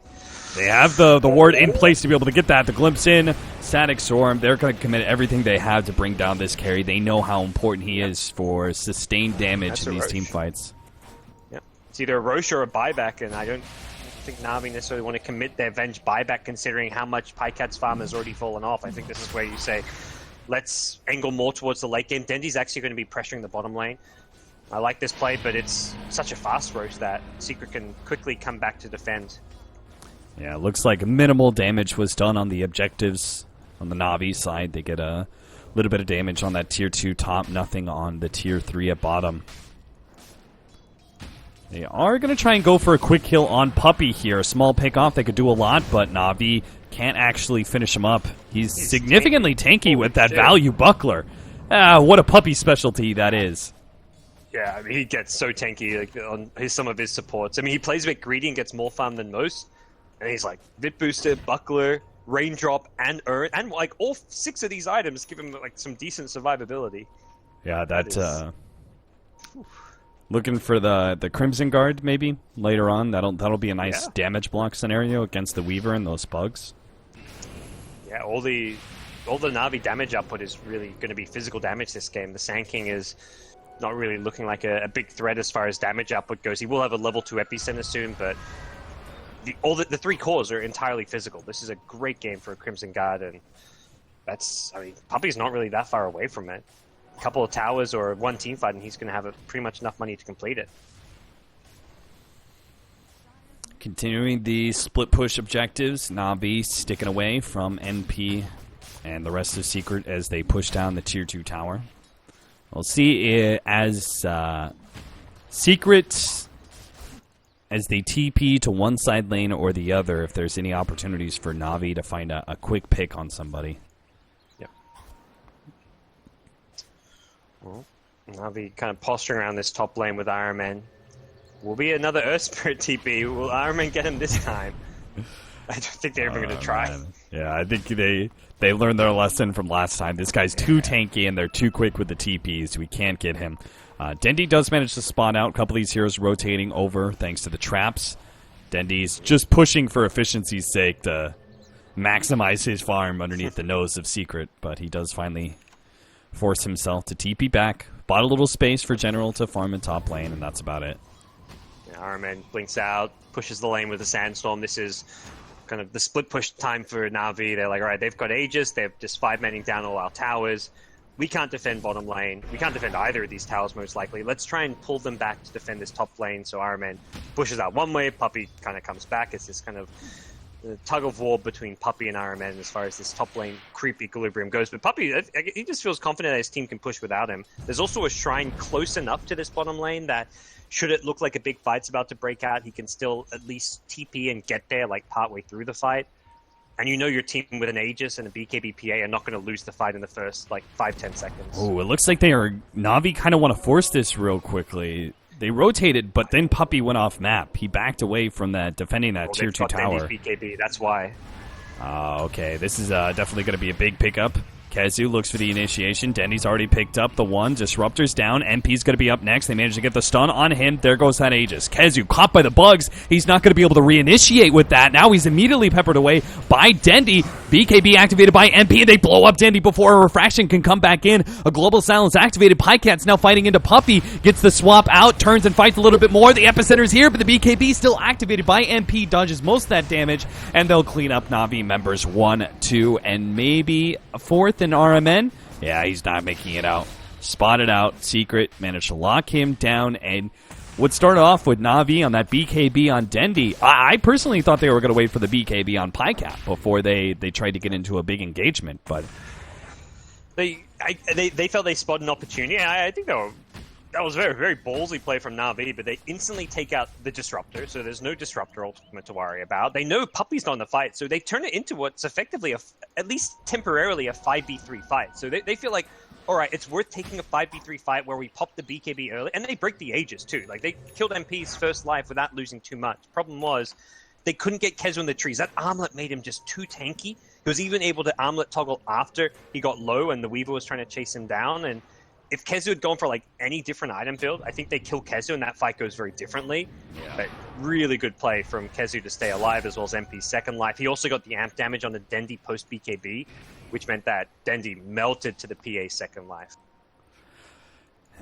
They have the ward in place to be able to get that. The glimpse in, static storm. They're going to commit everything they have to bring down this carry. They know how important he is for sustained damage in these team fights. Yep. It's either a Roche or a buyback, and I don't think Na'Vi necessarily want to commit their Venge buyback considering how much Pycat's farm has already fallen off. I think this is where you say, let's angle more towards the late game. Dendi's actually going to be pressuring the bottom lane. I like this play, but it's such a fast Roche that Secret can quickly come back to defend. Yeah, it looks like minimal damage was done on the objectives on the Na'Vi side. They get a little bit of damage on that tier 2 top, nothing on the tier 3 at bottom. They are going to try and go for a quick kill on Puppey here. A small pick off. They could do a lot, but Na'Vi can't actually finish him up. He's significantly tanky with that value buckler. What a Puppey specialty that is. Yeah, I mean, he gets so tanky on some of his supports. I mean, he plays a bit greedy and gets more farm than most. And he's like, Vit Booster, Buckler, Raindrop, and Urn. And like all 6 of these items give him like some decent survivability. Yeah, looking for the Crimson Guard maybe later on. That'll be a nice damage block scenario against the Weaver and those bugs. Yeah, all the Na'Vi damage output is really going to be physical damage this game. The Sand King is not really looking like a big threat as far as damage output goes. He will have a level 2 epicenter soon, but the 3 cores are entirely physical. This is a great game for a Crimson Guard, and Puppey's not really that far away from it. A couple of towers or one team fight, and he's going to have pretty much enough money to complete it. Continuing the split push objectives, Na'Vi sticking away from NP and the rest of Secret as they push down the tier 2 tower. We'll see as Secret, as they TP to one side lane or the other, if there's any opportunities for Na'Vi to find a quick pick on somebody. Well, Na'Vi kind of posturing around this top lane with Iron Man. Will be another Earth Spirit TP. Will Iron Man get him this time? I don't think they're even going to try. Man. Yeah, I think they learned their lesson from last time. This guy's too tanky and they're too quick with the TPs. We can't get him. Dendi does manage to spawn out. A couple of these heroes rotating over thanks to the traps. Dendi's just pushing for efficiency's sake to maximize his farm underneath the nose of Secret, but he does finally force himself to TP back. Bought a little space for General to farm in top lane, and that's about it. Yeah, Iron Man blinks out, pushes the lane with a Sandstorm. This is kind of the split push time for Na'Vi. They're like, all right, they've got Aegis. They're just 5-manning down all our towers. We can't defend bottom lane. We can't defend either of these towers, most likely. Let's try and pull them back to defend this top lane. So Iron Man pushes out one way. Puppey kind of comes back. It's this kind of tug of war between Puppey and Iron Man as far as this top lane creep equilibrium goes. But Puppey, he just feels confident that his team can push without him. There's also a shrine close enough to this bottom lane that should it look like a big fight's about to break out, he can still at least TP and get there like partway through the fight. And you know your team with an Aegis and a BKB-PA are not going to lose the fight in the first like 5-10 seconds. Oh, it looks like Na'Vi kind of want to force this real quickly. They rotated, but then Puppey went off map. He backed away from that, defending that tier 2 tower. BKB, that's why. Okay, this is definitely going to be a big pickup. Kezu looks for the initiation. Dendi's already picked up the one. Disruptor's down. MP's going to be up next. They managed to get the stun on him. There goes that Aegis. Kezu caught by the bugs. He's not going to be able to reinitiate with that. Now he's immediately peppered away by Dendi. BKB activated by MP. They blow up Dendi before a refraction can come back in. A global silence activated. Pycat's now fighting into Puppey. Gets the swap out. Turns and fights a little bit more. The epicenter's here, but the BKB still activated by MP. Dodges most of that damage, and they'll clean up Na'Vi members 1, 2, and maybe a 4th in RMN. Yeah, he's not making it out. Spotted out. Secret managed to lock him down, and would start off with Na'Vi on that BKB on Dendi. I personally thought they were going to wait for the BKB on Pycat before they tried to get into a big engagement, but they felt they spotted an opportunity. I think that was very, very ballsy play from Na'Vi, but they instantly take out the Disruptor, so there's no Disruptor ultimate to worry about. They know Puppey's not in the fight, so they turn it into what's effectively, at least temporarily, a 5v3 fight. So they feel like all right, it's worth taking a 5v3 fight where we pop the BKB early, and they break the Aegis too. Like, they killed MP's first life without losing too much. Problem was, they couldn't get Kezu in the trees. That armlet made him just too tanky. He was even able to armlet toggle after he got low and the Weaver was trying to chase him down. And if Kezu had gone for like any different item build, I think they kill Kezu and that fight goes very differently. Yeah. But really good play from Kezu to stay alive, as well as MP's second life. He also got the amp damage on the Dendi post BKB, which meant that Dendi melted to the PA's second life.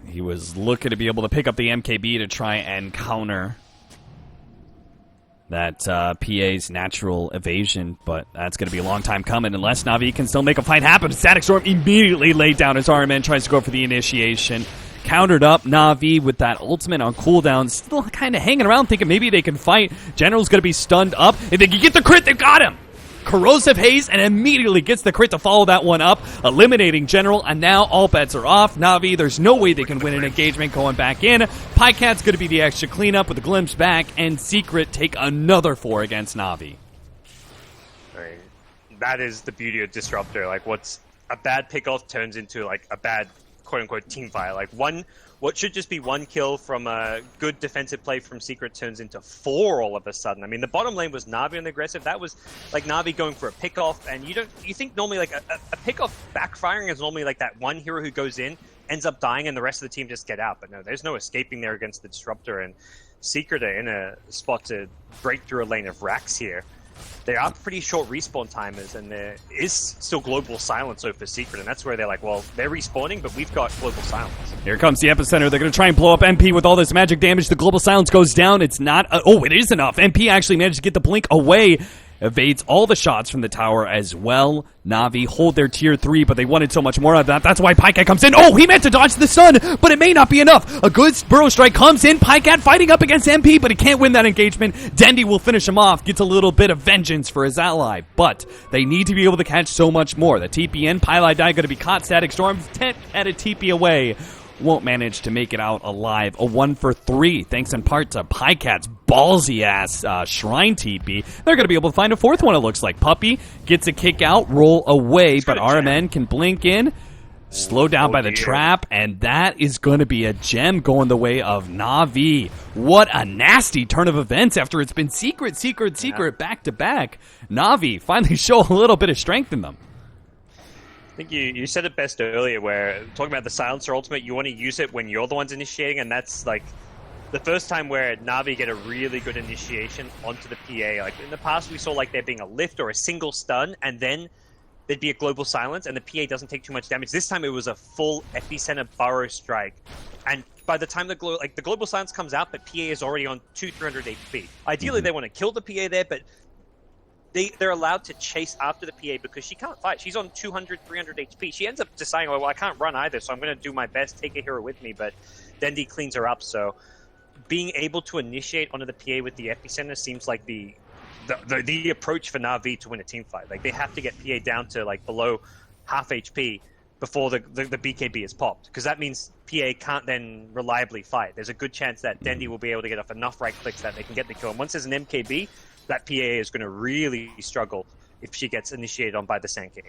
He was looking to be able to pick up the MKB to try and counter that PA's natural evasion, but that's going to be a long time coming unless NaVi can still make a fight happen. Static Storm immediately laid down his RMN, tries to go for the initiation. Countered up NaVi with that ultimate on cooldown, still kind of hanging around thinking maybe they can fight. General's going to be stunned up. If they can get the crit, they got him! Corrosive Haze, and immediately gets the crit to follow that one up, eliminating General, and now all bets are off. NaVi, there's no way they can win an engagement going back in. Pycat's going to be the extra cleanup with the glimpse back, and Secret take another 4 against NaVi. Right. That is the beauty of Disruptor. Like, what's a bad pickoff turns into like a bad quote-unquote team fight. Like, what should just be 1 kill from a good defensive play from Secret turns into 4 all of a sudden. I mean, the bottom lane was NaVi on the aggressive. That was like NaVi going for a pickoff, and you think normally like a pickoff backfiring is normally like that one hero who goes in, ends up dying, and the rest of the team just get out. But no, there's no escaping there against the Disruptor, and Secret are in a spot to break through a lane of racks here. They are pretty short respawn timers, and there is still global silence over Secret, and that's where they're like, well, they're respawning, but we've got global silence. Here comes the epicenter. They're going to try and blow up MP with all this magic damage. The global silence goes down. It's not... it is enough. MP actually managed to get the blink away. Evades all the shots from the tower as well. NaVi hold their tier 3, but they wanted so much more of that. That's why Pycat comes in. Oh, he meant to dodge the stun, but it may not be enough. A good Burrow Strike comes in. Pycat fighting up against MP, but he can't win that engagement. Dendi will finish him off, gets a little bit of vengeance for his ally, but they need to be able to catch so much more. The TPN Pylai Die going to be caught. Static Storms 10 at a TP away. Won't manage to make it out alive. A 1 for 3, thanks in part to Pycat's ballsy-ass Shrine TP. They're going to be able to find a 4th one, it looks like. Puppey gets a kick out, roll away, but RMN can blink in. Slowed down by the trap, and that is going to be a gem going the way of NaVi. What a nasty turn of events after it's been secret, back-to-back. NaVi finally show a little bit of strength in them. I think you said it best earlier, where talking about the silencer ultimate, you want to use it when you're the ones initiating, and that's like the first time where NaVi get a really good initiation onto the PA. Like in the past, we saw like there being a lift or a single stun, and then there'd be a global silence, and the PA doesn't take too much damage. This time it was a full epicenter Burrow Strike, and by the time the global silence comes out, but PA is already on 200-300 HP. Ideally, they want to kill the PA there, but they're allowed to chase after the PA because she can't fight. She's on 200-300 HP. She ends up deciding, well, I can't run either, so I'm going to do my best, take a hero with me, but Dendi cleans her up. So being able to initiate onto the PA with the epicenter seems like the approach for NaVi to win a team fight. Like, they have to get PA down to like below half HP before the BKB is popped, because that means PA can't then reliably fight. There's a good chance that Dendi will be able to get off enough right clicks that they can get the kill. And once there's an MKB, that PA is going to really struggle if she gets initiated on by the Sand King.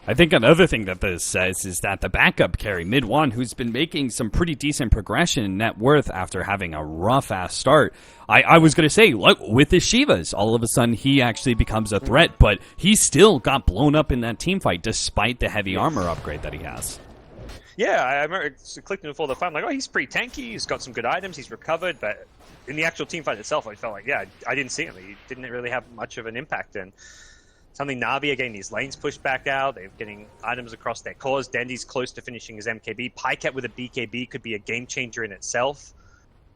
I think another thing that this says is that the backup carry, Mid-1, who's been making some pretty decent progression in net worth after having a rough-ass start. I was going to say, look, with the Shivas, all of a sudden he actually becomes a threat, but he still got blown up in that team fight despite the heavy armor upgrade that he has. Yeah, I remember clicking before the fight, I'm like, oh, he's pretty tanky, he's got some good items, he's recovered, but in the actual team fight itself, I felt like, yeah, I didn't see him. He didn't really have much of an impact. And something NaVi are getting these lanes pushed back out. They're getting items across their cores. Dendi's close to finishing his MKB. Pycat with a BKB could be a game changer in itself.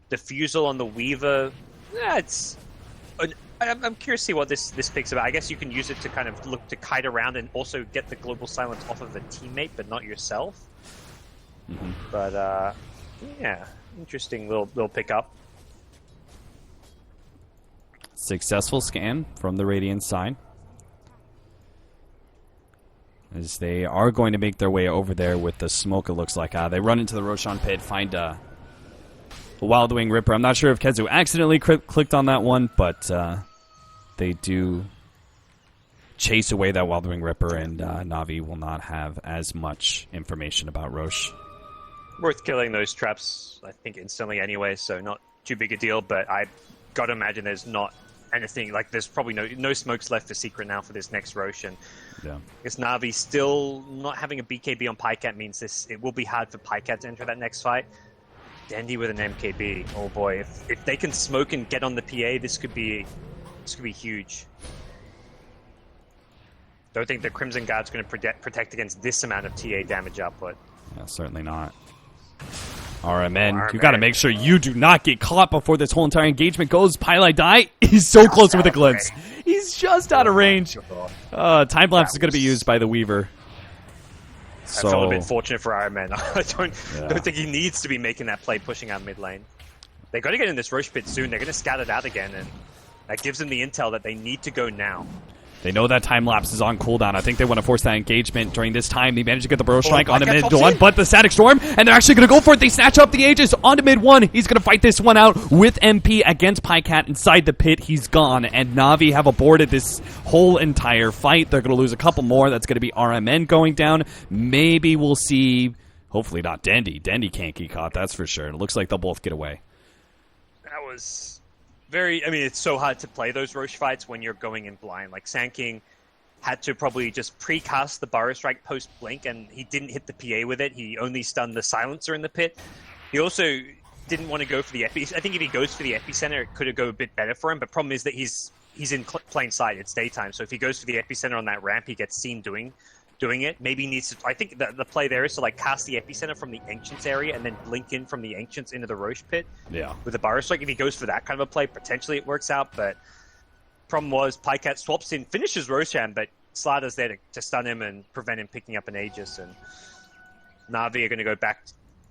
Diffusal on the Weaver. Yeah, I'm curious to see what this picks about. I guess you can use it to kind of look to kite around and also get the global silence off of a teammate, but not yourself. Mm-hmm. But yeah, interesting little pickup. Successful scan from the Radiant side, as they are going to make their way over there with the smoke, it looks like. They run into the Roshan pit, find a Wild Wing Ripper. I'm not sure if Kezu accidentally clicked on that one, but they do chase away that Wildwing Ripper, and NaVi will not have as much information about Roche. Worth killing those traps, I think, instantly anyway, so not too big a deal, but I got to imagine there's not anything, like there's probably no smokes left for Secret now for this next Roche, and yeah. Because NaVi still not having a BKB on Pycat means it will be hard for Pycat to enter that next fight. Dandy with an MKB, oh boy, if they can smoke and get on the PA, this could be huge. Don't think the Crimson Guard's going to protect against this amount of TA damage output. Yeah, certainly not. RMN, you got to make sure you do not get caught before this whole entire engagement goes. Pylai die. He's so close with a glimpse. He's just out of range. Time lapse is going to be used by the Weaver. So, I felt a bit fortunate for RMN. I don't think he needs to be making that play pushing out mid lane. They got to get in this Roche pit soon. They're going to scout it out again, and that gives them the intel that they need to go now. They know that time lapse is on cooldown. I think they want to force that engagement during this time. They managed to get the Burrow Strike on the mid one, but the Static Storm, and they're actually going to go for it. They snatch up the Aegis onto mid one. He's going to fight this one out with MP against Pycat inside the pit. He's gone, and NaVi have aborted this whole entire fight. They're going to lose a couple more. That's going to be RMN going down. Maybe we'll see, hopefully not Dandy. Dandy can't get caught, that's for sure. It looks like they'll both get away. That was... it's so hard to play those Roche fights when you're going in blind. Like, Sand King had to probably just precast the Burrow Strike post-blink, and he didn't hit the PA with it. He only stunned the Silencer in the pit. He also didn't want to go for the Epi. I think if he goes for the Epicenter, it could have go a bit better for him, but problem is that he's in plain sight. It's daytime, so if he goes for the Epicenter on that ramp, he gets seen doing it. Maybe he needs to... I think the play there is to like cast the Epicenter from the Ancients area and then blink in from the Ancients into the Roche pit. Yeah. With the Burrow Strike, if he goes for that kind of a play, potentially it works out, but problem was Pycat swaps in, finishes Roshan, but Slaughter's there to stun him and prevent him picking up an Aegis, and NaVi are going to go back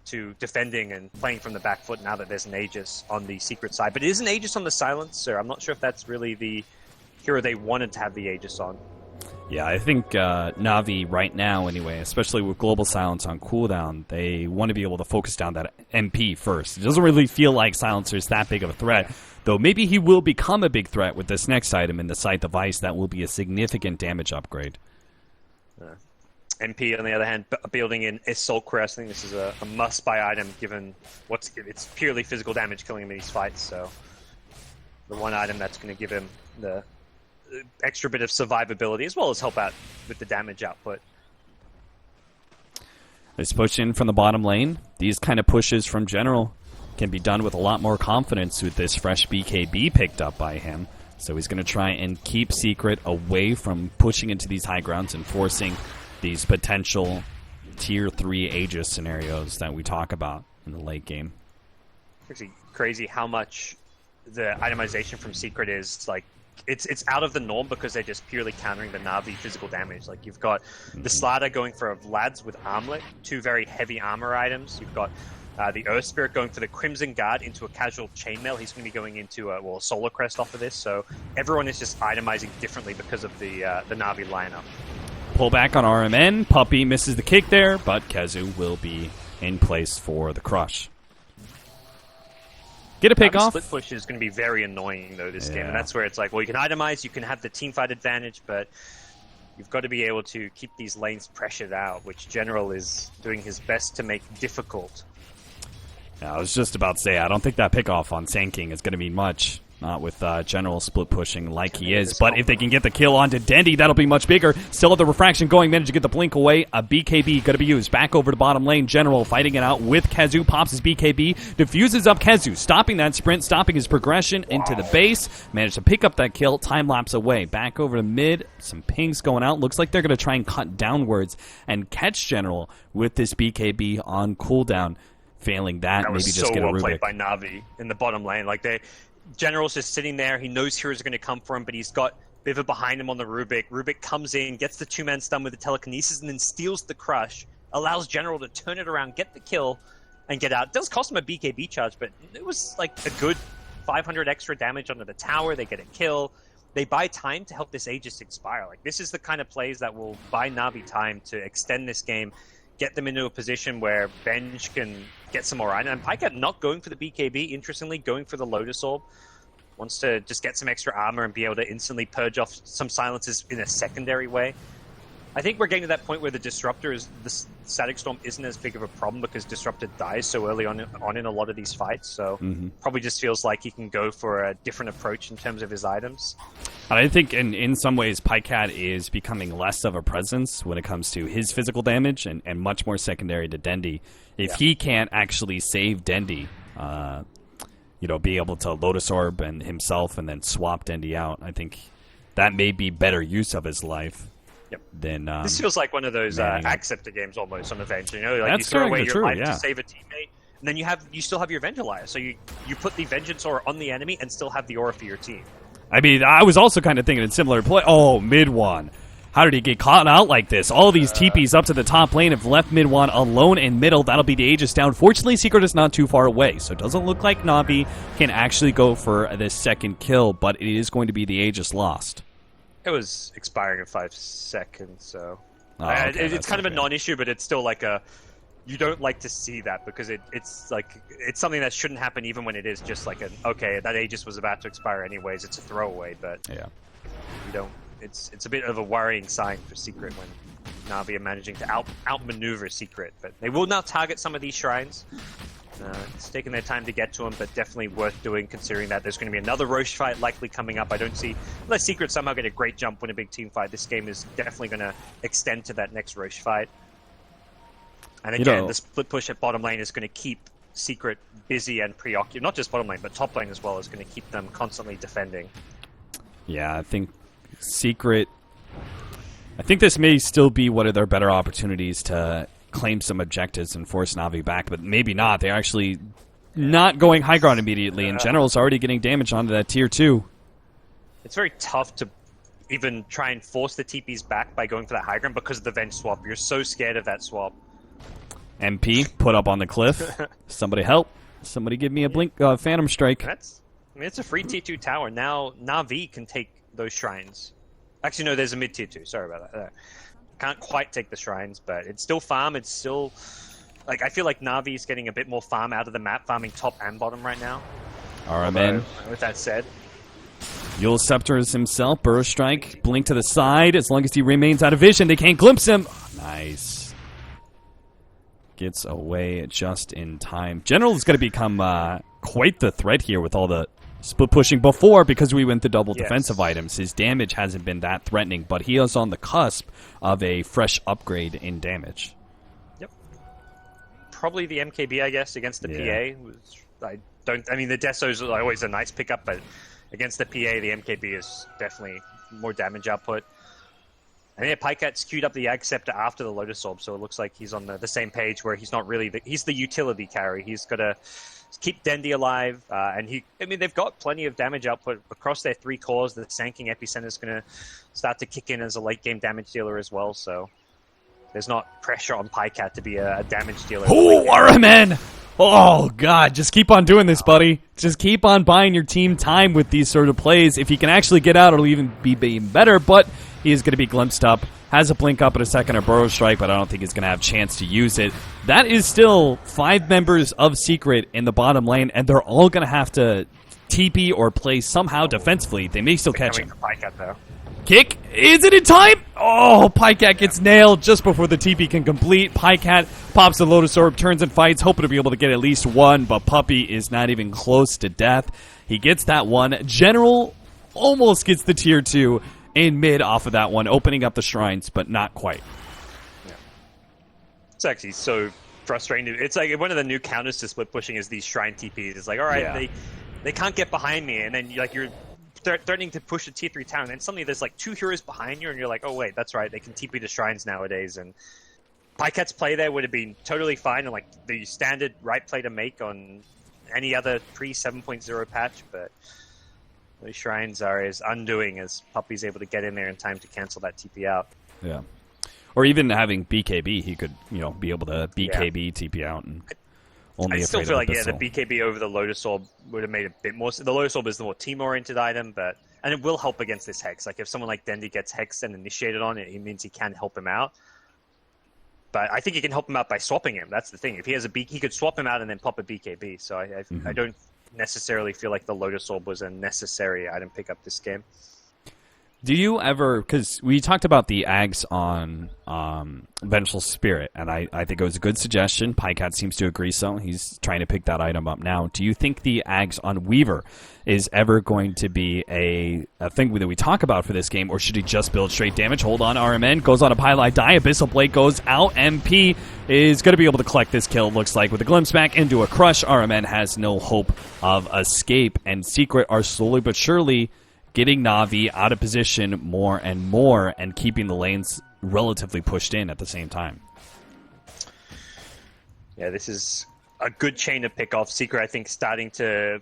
to defending and playing from the back foot now that there's an Aegis on the Secret side. But it is an Aegis on the Silencer. I'm not sure if that's really the hero they wanted to have the Aegis on. Yeah, I think NaVi right now, anyway, especially with Global Silence on cooldown, they want to be able to focus down that MP first. It doesn't really feel like Silencer is that big of a threat, though maybe he will become a big threat with this next item in the Scythe of Ice. That will be a significant damage upgrade. MP, on the other hand, building in Assault Crest. I think this is a must-buy item given it's purely physical damage killing him in these fights, so the one item that's going to give him the extra bit of survivability as well as help out with the damage output. This push in from the bottom lane, these kind of pushes from General can be done with a lot more confidence with this fresh BKB picked up by him. So he's going to try and keep Secret away from pushing into these high grounds and forcing these potential tier 3 Aegis scenarios that we talk about in the late game. It's actually crazy how much the itemization from Secret is like it's out of the norm because they're just purely countering the NaVi physical damage. Like, you've got the Slaughter going for Vlad's with Armlet, 2 very heavy armor items. You've got the Earth Spirit going for the Crimson Guard into a casual chainmail. He's going to be going into a Solar Crest off of this. So everyone is just itemizing differently because of the NaVi lineup. Pull back on RMN. Puppy misses the kick there, but Kezu will be in place for the crush. Get a pick off. Split push is going to be very annoying, though, this game. And that's where it's like, well, you can itemize, you can have the teamfight advantage, but you've got to be able to keep these lanes pressured out, which General is doing his best to make difficult. Yeah, I was just about to say, I don't think that pick off on Sand King is going to mean much. Not with General split pushing like he is. But if they can get the kill onto Dandy, that'll be much bigger. Still have the refraction going. Managed to get the blink away. A BKB going to be used. Back over to bottom lane. General fighting it out with Kezu. Pops his BKB. Diffuses up Kezu. Stopping that sprint. Stopping his progression into the base. Managed to pick up that kill. Time lapse away. Back over to mid. Some pings going out. Looks like they're going to try and cut downwards and catch General with this BKB on cooldown. Failing that, maybe just get a Rubik. That was so well played by NaVi in the bottom lane. Like, General's just sitting there. He knows heroes are going to come for him, but he's got Biva behind him on the Rubik. Rubik comes in, gets the 2-man stun with the telekinesis, and then steals the crush. Allows General to turn it around, get the kill, and get out. It does cost him a BKB charge, but it was like a good 500 extra damage onto the tower. They get a kill. They buy time to help this Aegis expire. Like, this is the kind of plays that will buy NaVi time to extend this game, get them into a position where Benj can get some more iron. And Pycat not going for the BKB, interestingly, going for the Lotus Orb. wants to just get some extra armor and be able to instantly purge off some silences in a secondary way. I think we're getting to that point where the Static Storm isn't as big of a problem because Disruptor dies so early on in a lot of these fights. So probably just feels like he can go for a different approach in terms of his items. And I think in some ways, Pycat is becoming less of a presence when it comes to his physical damage and much more secondary to Dendi. If he can't actually save Dendi, be able to Lotus Orb and himself and then swap Dendi out, I think that may be better use of his life. Then this feels like one of those Acceptor games almost on Avenge. You know, like that's you throw away your life yeah. to save a teammate, and then you still have your Vengealier. So you put the Vengeance Aura on the enemy and still have the aura for your team. I mean, I was also kind of thinking in similar play. Oh, Mid-Wan. How did he get caught out like this? All these TPs up to the top lane have left Mid-Wan alone in middle. That'll be the Aegis down. Fortunately, Secret is not too far away, so it doesn't look like NaVi can actually go for this second kill, but it is going to be the Aegis lost. It was expiring in 5 seconds, so it's kind of a non-issue, but it's still like you don't like to see that because it's something that shouldn't happen even when it is just like that Aegis was about to expire anyways. It's a throwaway, but you don't. It's a bit of a worrying sign for Secret when NaVi are managing to outmaneuver Secret, but they will now target some of these shrines. It's taking their time to get to them, but definitely worth doing considering that there's going to be another Roche fight likely coming up. I don't see, unless Secret somehow get a great jump, win a big team fight, this game is definitely going to extend to that next Roche fight. And again, the split push at bottom lane is going to keep Secret busy and preoccupied. Not just bottom lane, but top lane as well is going to keep them constantly defending. Yeah, I think Secret... I think this may still be one of their better opportunities to claim some objectives and force NaVi back, but maybe not. They're actually not going high ground immediately, and General's already getting damage onto that tier 2. It's very tough to even try and force the TPs back by going for that high ground because of the Venge swap. You're so scared of that swap. MP put up on the cliff. Somebody help. Somebody give me a blink Phantom Strike. It's a free tier 2 tower. Now NaVi can take those shrines. Actually, no, there's a mid tier 2. Sorry about that. Can't quite take the shrines, but it's still farm. It's still I feel like Navi is getting a bit more farm out of the map, farming top and bottom right now. RMN. With that said, Yule Scepters himself, Burrow Strike, blink to the side. As long as he remains out of vision, they can't glimpse him. Nice. Gets away just in time. General is going to become quite the threat here with all the split pushing before, because we went the double defensive items. His damage hasn't been that threatening, but he is on the cusp of a fresh upgrade in damage. Yep. Probably the MKB, I guess, against the PA. I mean, the Desos are always a nice pickup, but against the PA, the MKB is definitely more damage output. And yeah, Pycat's queued up the Acceptor after the Lotus Orb, so it looks like he's on the same page where he's not really he's the utility carry. He's got to keep Dendi alive, and they've got plenty of damage output across their 3 cores. The Sanking Epicenter is going to start to kick in as a late game damage dealer as well, so there's not pressure on Pycat to be a damage dealer. Oh, RMN! Oh, God, just keep on doing this, buddy. Just keep on buying your team time with these sort of plays. If he can actually get out, it'll even be better, but he is going to be glimpsed up. Has a blink up in a second or Burrow Strike, but I don't think he's going to have a chance to use it. That is still 5 members of Secret in the bottom lane, and they're all going to have to TP or play somehow defensively. They may still catch him. Pycat, though. Kick. Is it in time? Oh, Pycat gets nailed just before the TP can complete. Pycat pops the Lotus Orb, turns and fights, hoping to be able to get at least one, but Puppey is not even close to death. He gets that one. General almost gets the tier 2 in mid off of that one, opening up the shrines, but not quite. Yeah. It's actually so frustrating. It's like one of the new counters to split pushing is these shrine TPs. It's like, all right, they can't get behind me, and then you're threatening to push a tier 3 tower, and then suddenly there's like 2 heroes behind you, and you're like, oh wait, that's right, they can TP the shrines nowadays. And Pycat's play there would have been totally fine, and like the standard right play to make on any other pre 7.0 patch, but those shrines are his undoing as Puppey's able to get in there in time to cancel that TP out. Yeah. Or even having BKB, he could, be able to BKB TP out. And only I still feel like, the Abyssal. BKB over the Lotus Orb would have made a bit more. The Lotus Orb is the more team-oriented item, and it will help against this Hex. Like, if someone like Dendi gets Hexed and initiated on it, it means he can help him out. But I think he can help him out by swapping him. That's the thing. If he has he could swap him out and then pop a BKB. So I don't necessarily feel like the Lotus Orb was a necessary item pickup this game. Do you ever, because we talked about the Ags on Vengeful Spirit, and I think it was a good suggestion. Pycat seems to agree so. He's trying to pick that item up now. Do you think the Ags on Weaver is ever going to be a thing that we talk about for this game, or should he just build straight damage? Hold on, RMN goes on a Pylite die. Abyssal Blade goes out. MP is going to be able to collect this kill, looks like, with a glimpse back into a crush. RMN has no hope of escape, and Secret are slowly but surely getting NaVi out of position more and more and keeping the lanes relatively pushed in at the same time. Yeah, this is a good chain to pick off. Secret, I think, starting to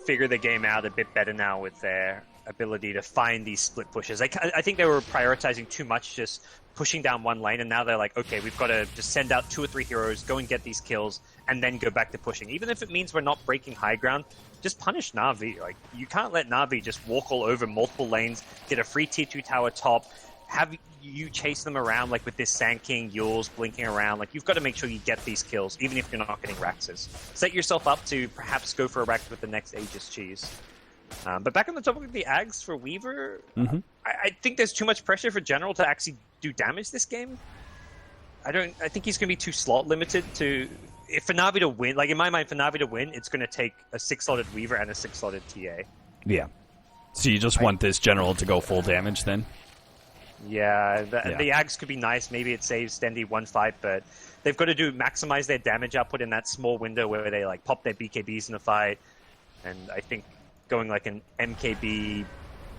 figure the game out a bit better now with their ability to find these split pushes. I think they were prioritizing too much, just pushing down one lane, and now they're like, okay, we've got to just send out 2 or 3 heroes, go and get these kills, and then go back to pushing. Even if it means we're not breaking high ground, just punish NaVi. Like, you can't let NaVi just walk all over multiple lanes, get a free tier 2 tower top, have you chase them around like with this Sand King, Yules blinking around. Like, you've got to make sure you get these kills, even if you're not getting Raxes. Set yourself up to perhaps go for a Rax with the next Aegis cheese. But back on the topic of the Ags for Weaver, I think there's too much pressure for General to actually do damage this game. I think he's going to be too slot limited to... If for NaVi to win, like in my mind, for NaVi to win, it's going to take a 6-slotted Weaver and a 6-slotted TA. Yeah. So you just want this General to go full damage then? Yeah, the Ags could be nice. Maybe it saves Stendy one fight, but they've got to maximize their damage output in that small window where they like pop their BKBs in the fight. And I think going like an MKB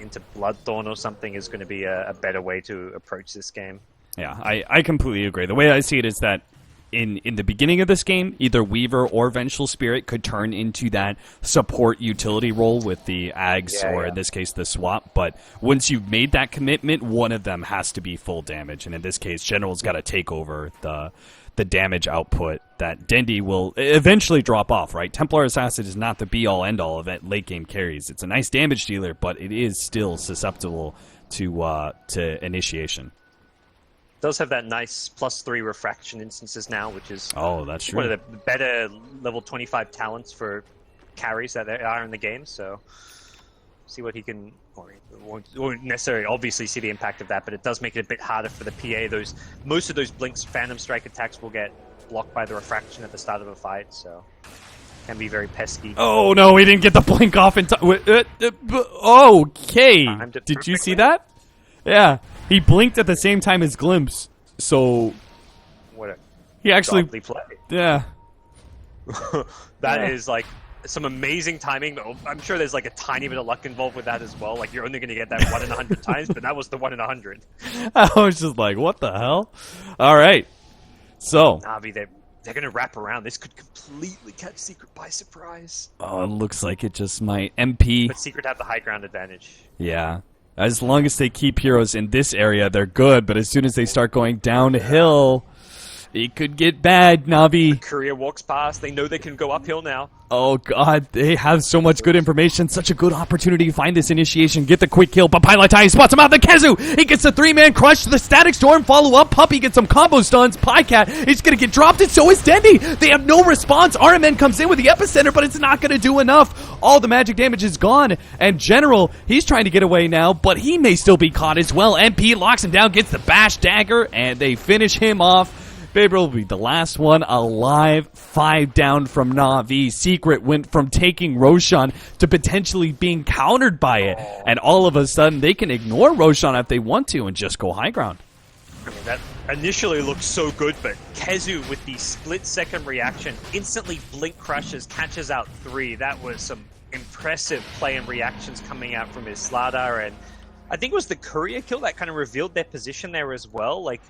into Bloodthorn or something is going to be a better way to approach this game. Yeah, I completely agree. The way I see it is that in the beginning of this game, either Weaver or Vengeful Spirit could turn into that support utility role with the Ags, in this case, the swap. But once you've made that commitment, one of them has to be full damage. And in this case, General's got to take over the damage output that Dendy will eventually drop off, right? Templar Assassin is not the be-all, end-all of it late game carries. It's a nice damage dealer, but it is still susceptible to initiation. Does have that nice +3 refraction instances now, which is that's true. One of the better level 25 talents for carries that there are in the game. So see what he can, or won't necessarily obviously see the impact of that, but it does make it a bit harder for the PA. Most of those Blink's Phantom Strike attacks will get blocked by the refraction at the start of a fight, so can be very pesky. Oh no, he didn't get the blink off in time. Okay, did you see that? Yeah. He blinked at the same time as Glimpse, so he actually play. Yeah. That is like some amazing timing, but I'm sure there's like a tiny bit of luck involved with that as well. Like, you're only going to get that 1 in 100 times, but that was the 1 in 100. I was just like, what the hell? All right. So NaVi, they're going to wrap around. This could completely catch Secret by surprise. Oh, it looks like it just might. MP. But Secret have the high ground advantage. Yeah. As long as they keep heroes in this area, they're good. But as soon as they start going downhill, it could get bad, NaVi. The courier walks past. They know they can go uphill now. Oh, God. They have so much good information. Such a good opportunity to find this initiation. Get the quick kill. But Pylite spots him out. The Kezu. He gets the 3-man crush. The Static Storm follow up. Puppy gets some combo stuns. Pycat is going to get dropped, and so is Dendy. They have no response. RMN comes in with the epicenter, but it's not going to do enough. All the magic damage is gone. And General, he's trying to get away now, but he may still be caught as well. MP locks him down, gets the bash dagger, and they finish him off. Faber will be the last one alive. 5 down from NaVi. Secret went from taking Roshan to potentially being countered by it. And all of a sudden, they can ignore Roshan if they want to and just go high ground. I mean, that initially looked so good, but Kezu with the split-second reaction instantly blink crushes, catches out 3. That was some impressive play and reactions coming out from his Slardar. And I think it was the courier kill that kind of revealed their position there as well. Like,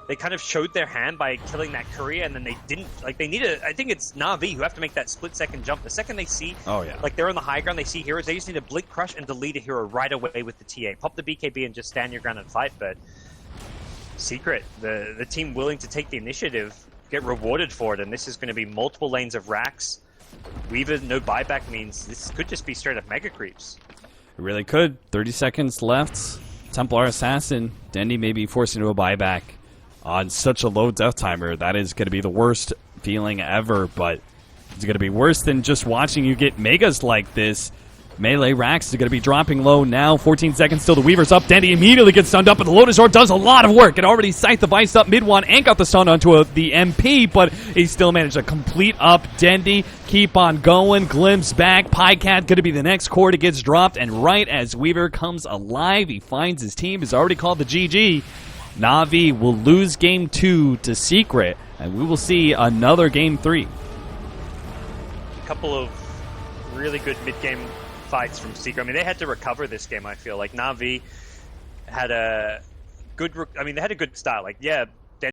they kind of showed their hand by killing that courier, and then they didn't. Like, they need I think it's NaVi who have to make that split-second jump. The second they see, like, they're on the high ground, they see heroes, they just need to blink crush and delete a hero right away with the TA. Pop the BKB and just stand your ground and fight. But Secret, the team willing to take the initiative, get rewarded for it, and this is going to be multiple lanes of racks. Weaver, no buyback means this could just be straight-up mega creeps. It really could. 30 seconds left. Templar Assassin. Dendy may be forced into a buyback. On such a low death timer, that is going to be the worst feeling ever, but It's going to be worse than just watching you get megas like this. Melee Rax is going to be dropping low now. 14 seconds till the Weaver's up. Dendy immediately gets stunned up, but the Lotus Orb does a lot of work. It already scythed the Vice up mid-1 and got the stun onto the MP, but he still managed to complete up Dendy. Keep on going. Glimpse back. Pycat going to be the next core that gets dropped, and right as Weaver comes alive, he finds his team is already called the GG. NaVi will lose Game 2 to Secret, and we will see another Game 3. A couple of really good mid-game fights from Secret. I mean, they had to recover this game, I feel like. NaVi had a good... they had a good start. Like, yeah,